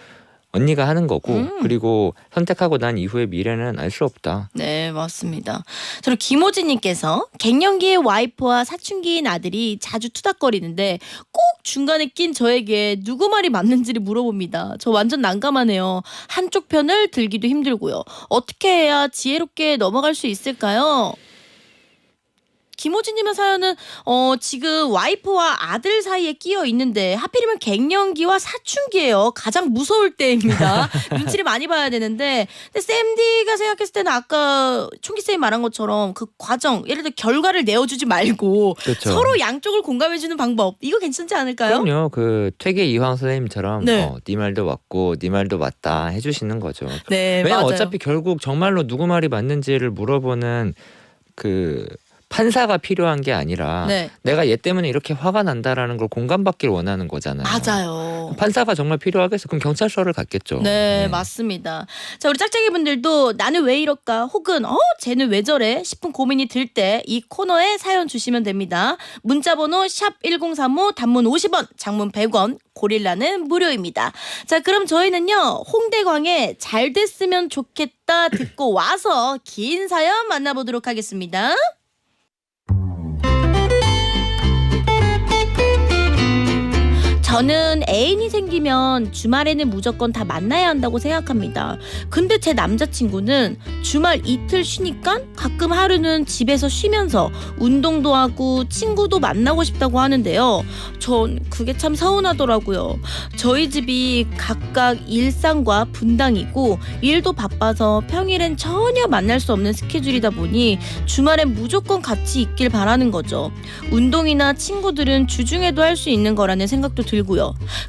언니가 하는 거고 그리고 선택하고 난 이후의 미래는 알 수 없다. 네, 맞습니다. 저는 김호진님께서 갱년기의 와이프와 사춘기인 아들이 자주 투닥거리는데 꼭 중간에 낀 저에게 누구 말이 맞는지를 물어봅니다. 저 완전 난감하네요. 한쪽 편을 들기도 힘들고요. 어떻게 해야 지혜롭게 넘어갈 수 있을까요? 김호진님의 사연은 지금 와이프와 아들 사이에 끼어 있는데 하필이면 갱년기와 사춘기예요. 가장 무서울 때입니다. 눈치를 많이 봐야 되는데 근데 쌤디가 생각했을 때는 아까 총기쌤이 말한 것처럼 그 과정 예를 들어 결과를 내어주지 말고 그렇죠. 서로 양쪽을 공감해주는 방법 이거 괜찮지 않을까요? 그럼요. 그 퇴계 이황 선생님처럼 네. 네 말도 맞고 네 말도 맞다 해주시는 거죠. 네, 왜냐면 맞아요. 어차피 결국 정말로 누구 말이 맞는지를 물어보는 그 판사가 필요한 게 아니라 네. 내가 얘 때문에 이렇게 화가 난다라는 걸 공감받기를 원하는 거잖아요. 맞아요. 판사가 정말 필요하겠어. 그럼 경찰서를 갔겠죠. 네, 맞습니다. 자, 우리 짝짝이 분들도 나는 왜 이럴까 혹은 쟤는 왜 저래 싶은 고민이 들 때 이 코너에 사연 주시면 됩니다. 문자번호 샵 1035 단문 50원 장문 100원 고릴라는 무료입니다. 자, 그럼 저희는요 홍대광의 잘 됐으면 좋겠다 듣고 와서 긴 사연 만나보도록 하겠습니다. 저는 애인이 생기면 주말에는 무조건 다 만나야 한다고 생각합니다. 근데 제 남자친구는 주말 이틀 쉬니까 가끔 하루는 집에서 쉬면서 운동도 하고 친구도 만나고 싶다고 하는데요. 전 그게 참 서운하더라고요. 저희 집이 각각 일상과 분당이고 일도 바빠서 평일엔 전혀 만날 수 없는 스케줄이다 보니 주말엔 무조건 같이 있길 바라는 거죠. 운동이나 친구들은 주중에도 할 수 있는 거라는 생각도 들고요.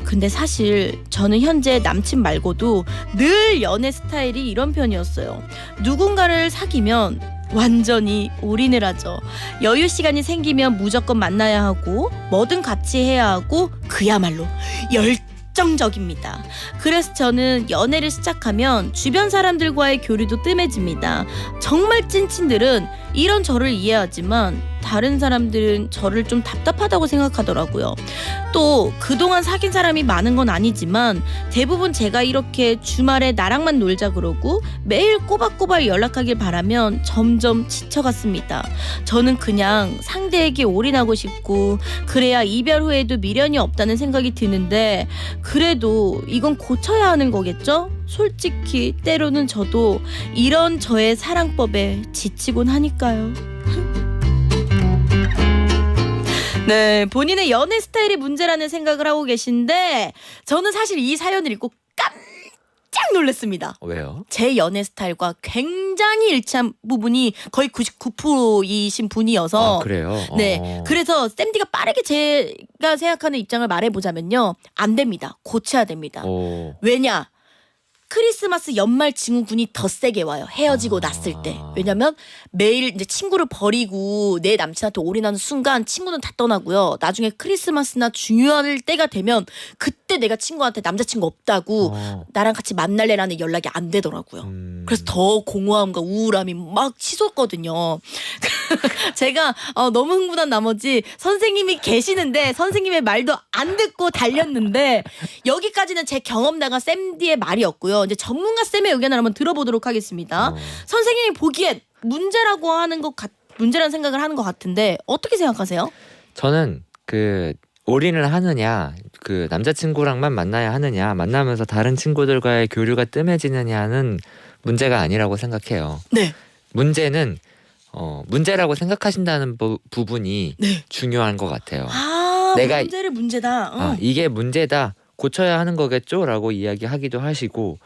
근데 사실 저는 현재 남친 말고도 늘 연애 스타일이 이런 편이었어요. 누군가를 사귀면 완전히 올인을 하죠. 여유 시간이 생기면 무조건 만나야 하고 뭐든 같이 해야 하고 그야말로 열정적입니다. 그래서 저는 연애를 시작하면 주변 사람들과의 교류도 뜸해집니다. 정말 찐친들은 이런 저를 이해하지만 다른 사람들은 저를 좀 답답하다고 생각하더라고요. 또 그동안 사귄 사람이 많은 건 아니지만 대부분 제가 이렇게 주말에 나랑만 놀자 그러고 매일 꼬박꼬박 연락하길 바라면 점점 지쳐갔습니다. 저는 그냥 상대에게 올인하고 싶고 그래야 이별 후에도 미련이 없다는 생각이 드는데 그래도 이건 고쳐야 하는 거겠죠? 솔직히 때로는 저도 이런 저의 사랑법에 지치곤 하니까요. 네, 본인의 연애 스타일이 문제라는 생각을 하고 계신데 저는 사실 이 사연을 읽고 깜짝 놀랐습니다. 왜요? 제 연애 스타일과 굉장히 일치한 부분이 거의 99%이신 분이어서 그래요? 네, 그래서 쌤디가 빠르게 제가 생각하는 입장을 말해보자면요. 안 됩니다. 고쳐야 됩니다. 왜냐? 크리스마스 연말 증후군이 더 세게 와요. 헤어지고 났을 때. 왜냐면 매일 이제 친구를 버리고 내 남친한테 올인하는 순간 친구는 다 떠나고요. 나중에 크리스마스나 중요할 때가 되면 그때 내가 친구한테 남자친구 없다고 나랑 같이 만날래라는 연락이 안 되더라고요. 그래서 더 공허함과 우울함이 막 치솟거든요. 제가 너무 흥분한 나머지 선생님이 계시는데 선생님의 말도 안 듣고 달렸는데 여기까지는 제 경험담과 쌤디의 말이었고요. 이제 전문가 쌤의 의견을 한번 들어보도록 하겠습니다. 선생님이 보기엔 문제라고 하는 것 문제라는 생각을 하는 것 같은데 어떻게 생각하세요? 저는 올인을 하느냐, 남자친구랑만 만나야 하느냐, 만나면서 다른 친구들과의 교류가 뜸해지느냐는 문제가 아니라고 생각해요. 네. 문제는 문제라고 생각하신다는 부분이 네. 중요한 것 같아요. 내가 문제를 문제다. 이게 문제다, 고쳐야 하는 거겠죠라고 이야기하기도 하시고,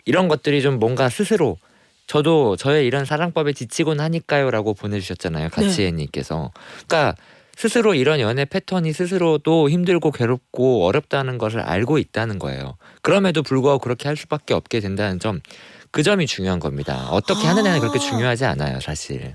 이런 것들이 좀 뭔가 스스로 저도 저의 이런 사랑법에 지치곤 하니까요라고 보내주셨잖아요, 가치애님께서. 그러니까 스스로 이런 연애 패턴이 스스로도 힘들고 괴롭고 어렵다는 것을 알고 있다는 거예요. 그럼에도 불구하고 그렇게 할 수밖에 없게 된다는 점, 그 점이 중요한 겁니다. 어떻게 하느냐는 그렇게 중요하지 않아요, 사실.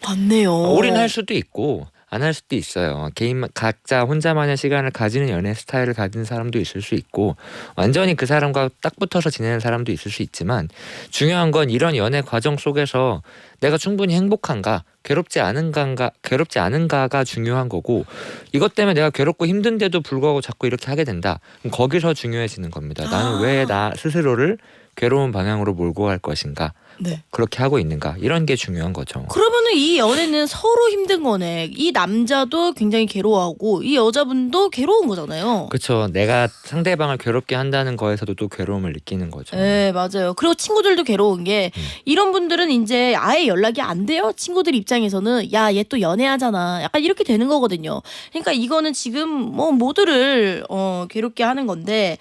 맞네요. 올인할 수도 있고 안 할 수도 있어요. 각자 혼자만의 시간을 가지는 연애 스타일을 가진 사람도 있을 수 있고, 완전히 그 사람과 딱 붙어서 지내는 사람도 있을 수 있지만, 중요한 건 이런 연애 과정 속에서 내가 충분히 행복한가, 괴롭지 않은가가 중요한 거고, 이것 때문에 내가 괴롭고 힘든데도 불구하고 자꾸 이렇게 하게 된다, 그럼 거기서 중요해지는 겁니다. 나는 왜 나 스스로를 괴로운 방향으로 몰고 갈 것인가, 네. 그렇게 하고 있는가, 이런 게 중요한 거죠. 그러면은 이 연애는 서로 힘든 거네. 이 남자도 굉장히 괴로워하고 이 여자분도 괴로운 거잖아요. 그렇죠. 내가 상대방을 괴롭게 한다는 거에서도 또 괴로움을 느끼는 거죠. 네, 맞아요. 그리고 친구들도 괴로운 게 이런 분들은 이제 아예 연락이 안 돼요. 친구들 입장에서는 야, 얘 또 연애하잖아. 약간 이렇게 되는 거거든요. 그러니까 이거는 지금 모두를 괴롭게 하는 건데,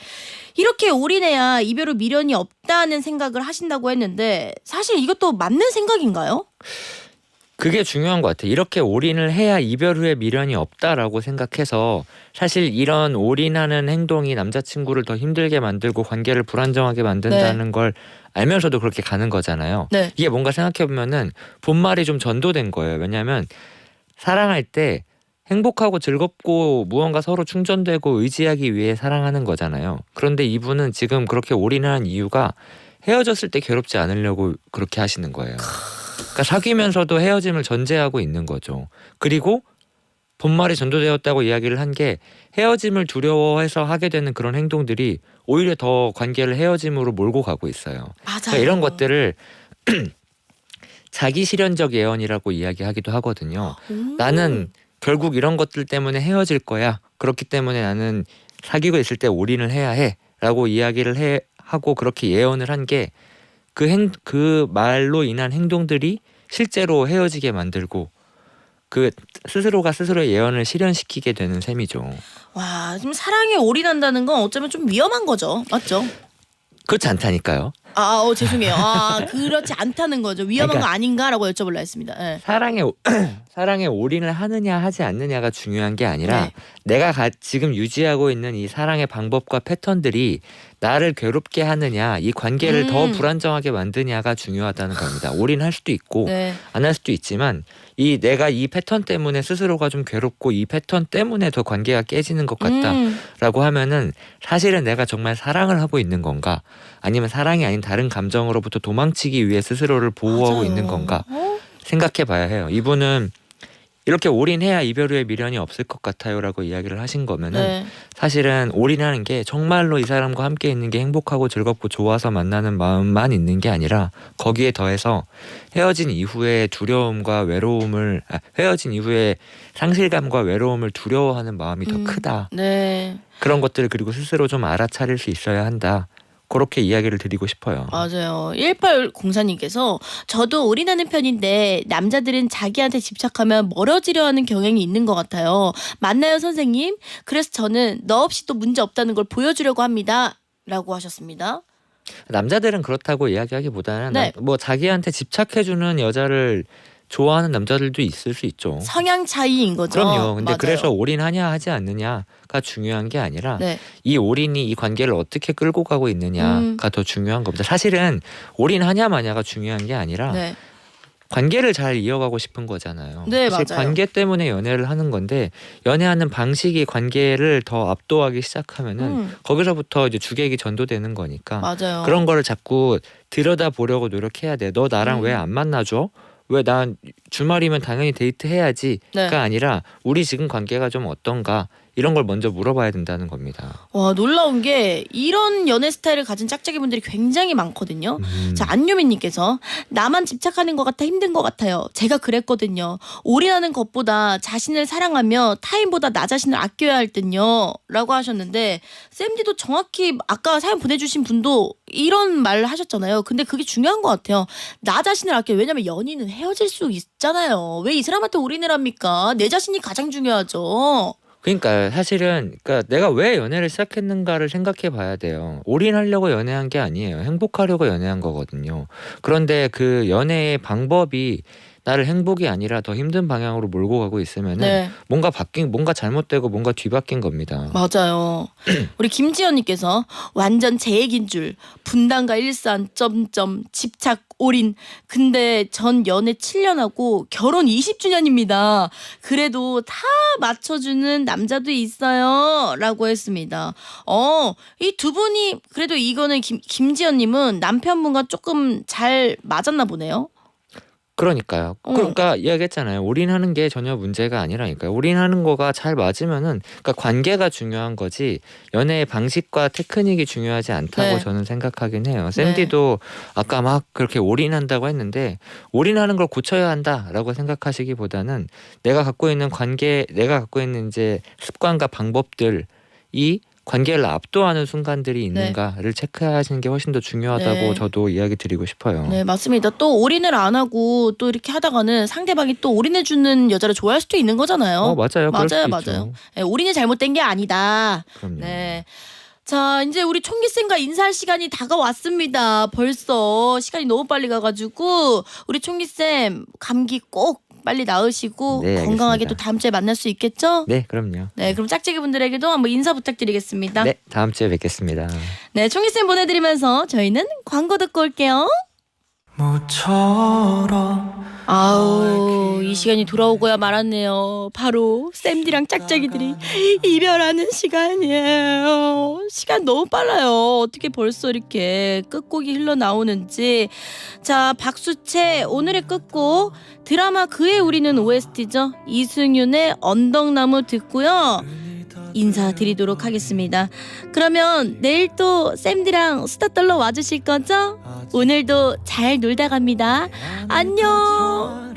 이렇게 올인해야 이별 후 미련이 없다는 생각을 하신다고 했는데 사실 이것도 맞는 생각인가요? 그게 중요한 것 같아요. 이렇게 올인을 해야 이별 후에 미련이 없다라고 생각해서, 사실 이런 올인하는 행동이 남자친구를 더 힘들게 만들고 관계를 불안정하게 만든다는 걸 알면서도 그렇게 가는 거잖아요. 네. 이게 뭔가 생각해보면은 본말이 좀 전도된 거예요. 왜냐하면 사랑할 때 행복하고 즐겁고 무언가 서로 충전되고 의지하기 위해 사랑하는 거잖아요. 그런데 이분은 지금 그렇게 올인하는 이유가 헤어졌을 때 괴롭지 않으려고 그렇게 하시는 거예요. 그러니까 사귀면서도 헤어짐을 전제하고 있는 거죠. 그리고 본말이 전도되었다고 이야기를 한 게, 헤어짐을 두려워해서 하게 되는 그런 행동들이 오히려 더 관계를 헤어짐으로 몰고 가고 있어요. 맞아요. 그러니까 이런 것들을 자기 실현적 예언이라고 이야기하기도 하거든요. 나는 결국 이런 것들 때문에 헤어질 거야. 그렇기 때문에 나는 사귀고 있을 때 올인을 해야 해. 라고 이야기를 하고 그렇게 예언을 한 게, 그 말로 인한 행동들이 실제로 헤어지게 만들고, 스스로가 스스로의 예언을 실현시키게 되는 셈이죠. 와, 지금 사랑에 올인한다는 건 어쩌면 좀 위험한 거죠. 맞죠? 그렇지 않다니까요. 죄송해요. 그렇지 않다는 거죠. 위험한 그러니까 거 아닌가라고 여쭤보려 했습니다. 네. 사랑에 올인을 하느냐 하지 않느냐가 중요한 게 아니라, 네. 내가 지금 유지하고 있는 이 사랑의 방법과 패턴들이 나를 괴롭게 하느냐, 이 관계를 더 불안정하게 만드냐가 중요하다는 겁니다. 올인할 수도 있고 안 할 수도 있지만, 내가 이 패턴 때문에 스스로가 좀 괴롭고 이 패턴 때문에 더 관계가 깨지는 것 같다라고 하면은, 사실은 내가 정말 사랑을 하고 있는 건가, 아니면 사랑이 아닌 다른 감정으로부터 도망치기 위해 스스로를 보호하고 맞아요. 있는 건가 생각해 봐야 해요. 이분은 이렇게 올인해야 이별 후에 미련이 없을 것 같아요라고 이야기를 하신 거면은, 사실은 올인하는 게 정말로 이 사람과 함께 있는 게 행복하고 즐겁고 좋아서 만나는 마음만 있는 게 아니라, 거기에 더해서 헤어진 이후에 헤어진 이후에 상실감과 외로움을 두려워하는 마음이 더 크다. 네. 그런 것들을 그리고 스스로 좀 알아차릴 수 있어야 한다. 그렇게 이야기를 드리고 싶어요. 맞아요. 1804님께서 저도 올인하는 편인데 남자들은 자기한테 집착하면 멀어지려 하는 경향이 있는 것 같아요. 맞나요, 선생님? 그래서 저는 너 없이 또 문제 없다는 걸 보여주려고 합니다. 라고 하셨습니다. 남자들은 그렇다고 이야기하기보다는 네. 자기한테 집착해주는 여자를 좋아하는 남자들도 있을 수 있죠. 성향 차이인 거죠. 그럼요. 근데 맞아요. 그래서 올인하냐 하지 않느냐가 중요한 게 아니라, 네. 이 올인이 이 관계를 어떻게 끌고 가고 있느냐가 더 중요한 겁니다. 사실은 올인하냐 마냐가 중요한 게 아니라, 네. 관계를 잘 이어가고 싶은 거잖아요. 네, 사실 맞아요. 관계 때문에 연애를 하는 건데, 연애하는 방식이 관계를 더 압도하기 시작하면은 거기서부터 이제 주객이 전도되는 거니까, 맞아요. 그런 거를 자꾸 들여다보려고 노력해야 돼. 너 나랑 왜 안 만나줘? 왜 난 주말이면 당연히 데이트 해야지가 아니라, 우리 지금 관계가 좀 어떤가, 이런 걸 먼저 물어봐야 된다는 겁니다. 와, 놀라운 게 이런 연애 스타일을 가진 짝짝이분들이 굉장히 많거든요. 자, 안유민님께서 나만 집착하는 것 같아 힘든 것 같아요. 제가 그랬거든요. 올인하는 것보다 자신을 사랑하며 타인보다 나 자신을 아껴야 할 듯요 라고 하셨는데, 쌤디도 정확히 아까 사연 보내주신 분도 이런 말 하셨잖아요. 근데 그게 중요한 것 같아요. 나 자신을 아껴요. 왜냐면 연인은 헤어질 수 있잖아요. 왜 이 사람한테 올인을 합니까? 내 자신이 가장 중요하죠. 그러니까 사실은 내가 왜 연애를 시작했는가를 생각해 봐야 돼요. 올인하려고 연애한 게 아니에요. 행복하려고 연애한 거거든요. 그런데 그 연애의 방법이 나를 행복이 아니라 더 힘든 방향으로 몰고 가고 있으면은 네. 뭔가 잘못되고 뭔가 뒤바뀐 겁니다. 맞아요. 우리 김지연님께서 완전 제 얘기인 줄 분단과 일산 점점 집착 올인. 근데 전 연애 7년 하고 결혼 20주년입니다. 그래도 다 맞춰주는 남자도 있어요 라고 했습니다. 이 두 분이 그래도 이거는 김지연님은 남편분과 조금 잘 맞았나 보네요. 그러니까요. 그러니까 이야기했잖아요. 올인하는 게 전혀 문제가 아니라니까요. 올인하는 거가 잘 맞으면은 그러니까 관계가 중요한 거지 연애의 방식과 테크닉이 중요하지 않다고 네. 저는 생각하긴 해요. 샌디도 아까 막 그렇게 올인한다고 했는데 올인하는 걸 고쳐야 한다라고 생각하시기보다는 내가 갖고 있는 이제 습관과 방법들이 관계를 압도하는 순간들이 있는가를 체크하시는 게 훨씬 더 중요하다고 네. 저도 이야기 드리고 싶어요. 네, 맞습니다. 또 올인을 안 하고 또 이렇게 하다가는 상대방이 또 올인해주는 여자를 좋아할 수도 있는 거잖아요. 맞아요. 그럴 수도 맞아요. 있죠. 네, 올인이 잘못된 게 아니다. 그럼요. 네. 자, 이제 우리 총기쌤과 인사할 시간이 다가왔습니다. 벌써 시간이 너무 빨리 가가지고 우리 총기쌤 감기 꼭 빨리 나으시고 네, 건강하게 알겠습니다. 또 다음 주에 만날 수 있겠죠? 네, 그럼요. 네, 그럼 짝짝이 분들에게도 한번 인사 부탁드리겠습니다. 네, 다음 주에 뵙겠습니다. 네, 총기쌤 보내드리면서 저희는 광고 듣고 올게요. 아우, 이 시간이 돌아오고야 말았네요. 바로 쌤디랑 짝짝이들이 이별하는 시간이에요. 시간 너무 빨라요. 어떻게 벌써 이렇게 끝곡이 흘러나오는지. 자, 박수채 오늘의 끝곡 드라마 그의 우리는 OST죠. 이승윤의 언덕나무 듣고요. 인사드리도록 하겠습니다. 그러면 내일 또 쌤디랑 수다 떨러 와주실 거죠? 오늘도 잘 놀다 갑니다. 안녕.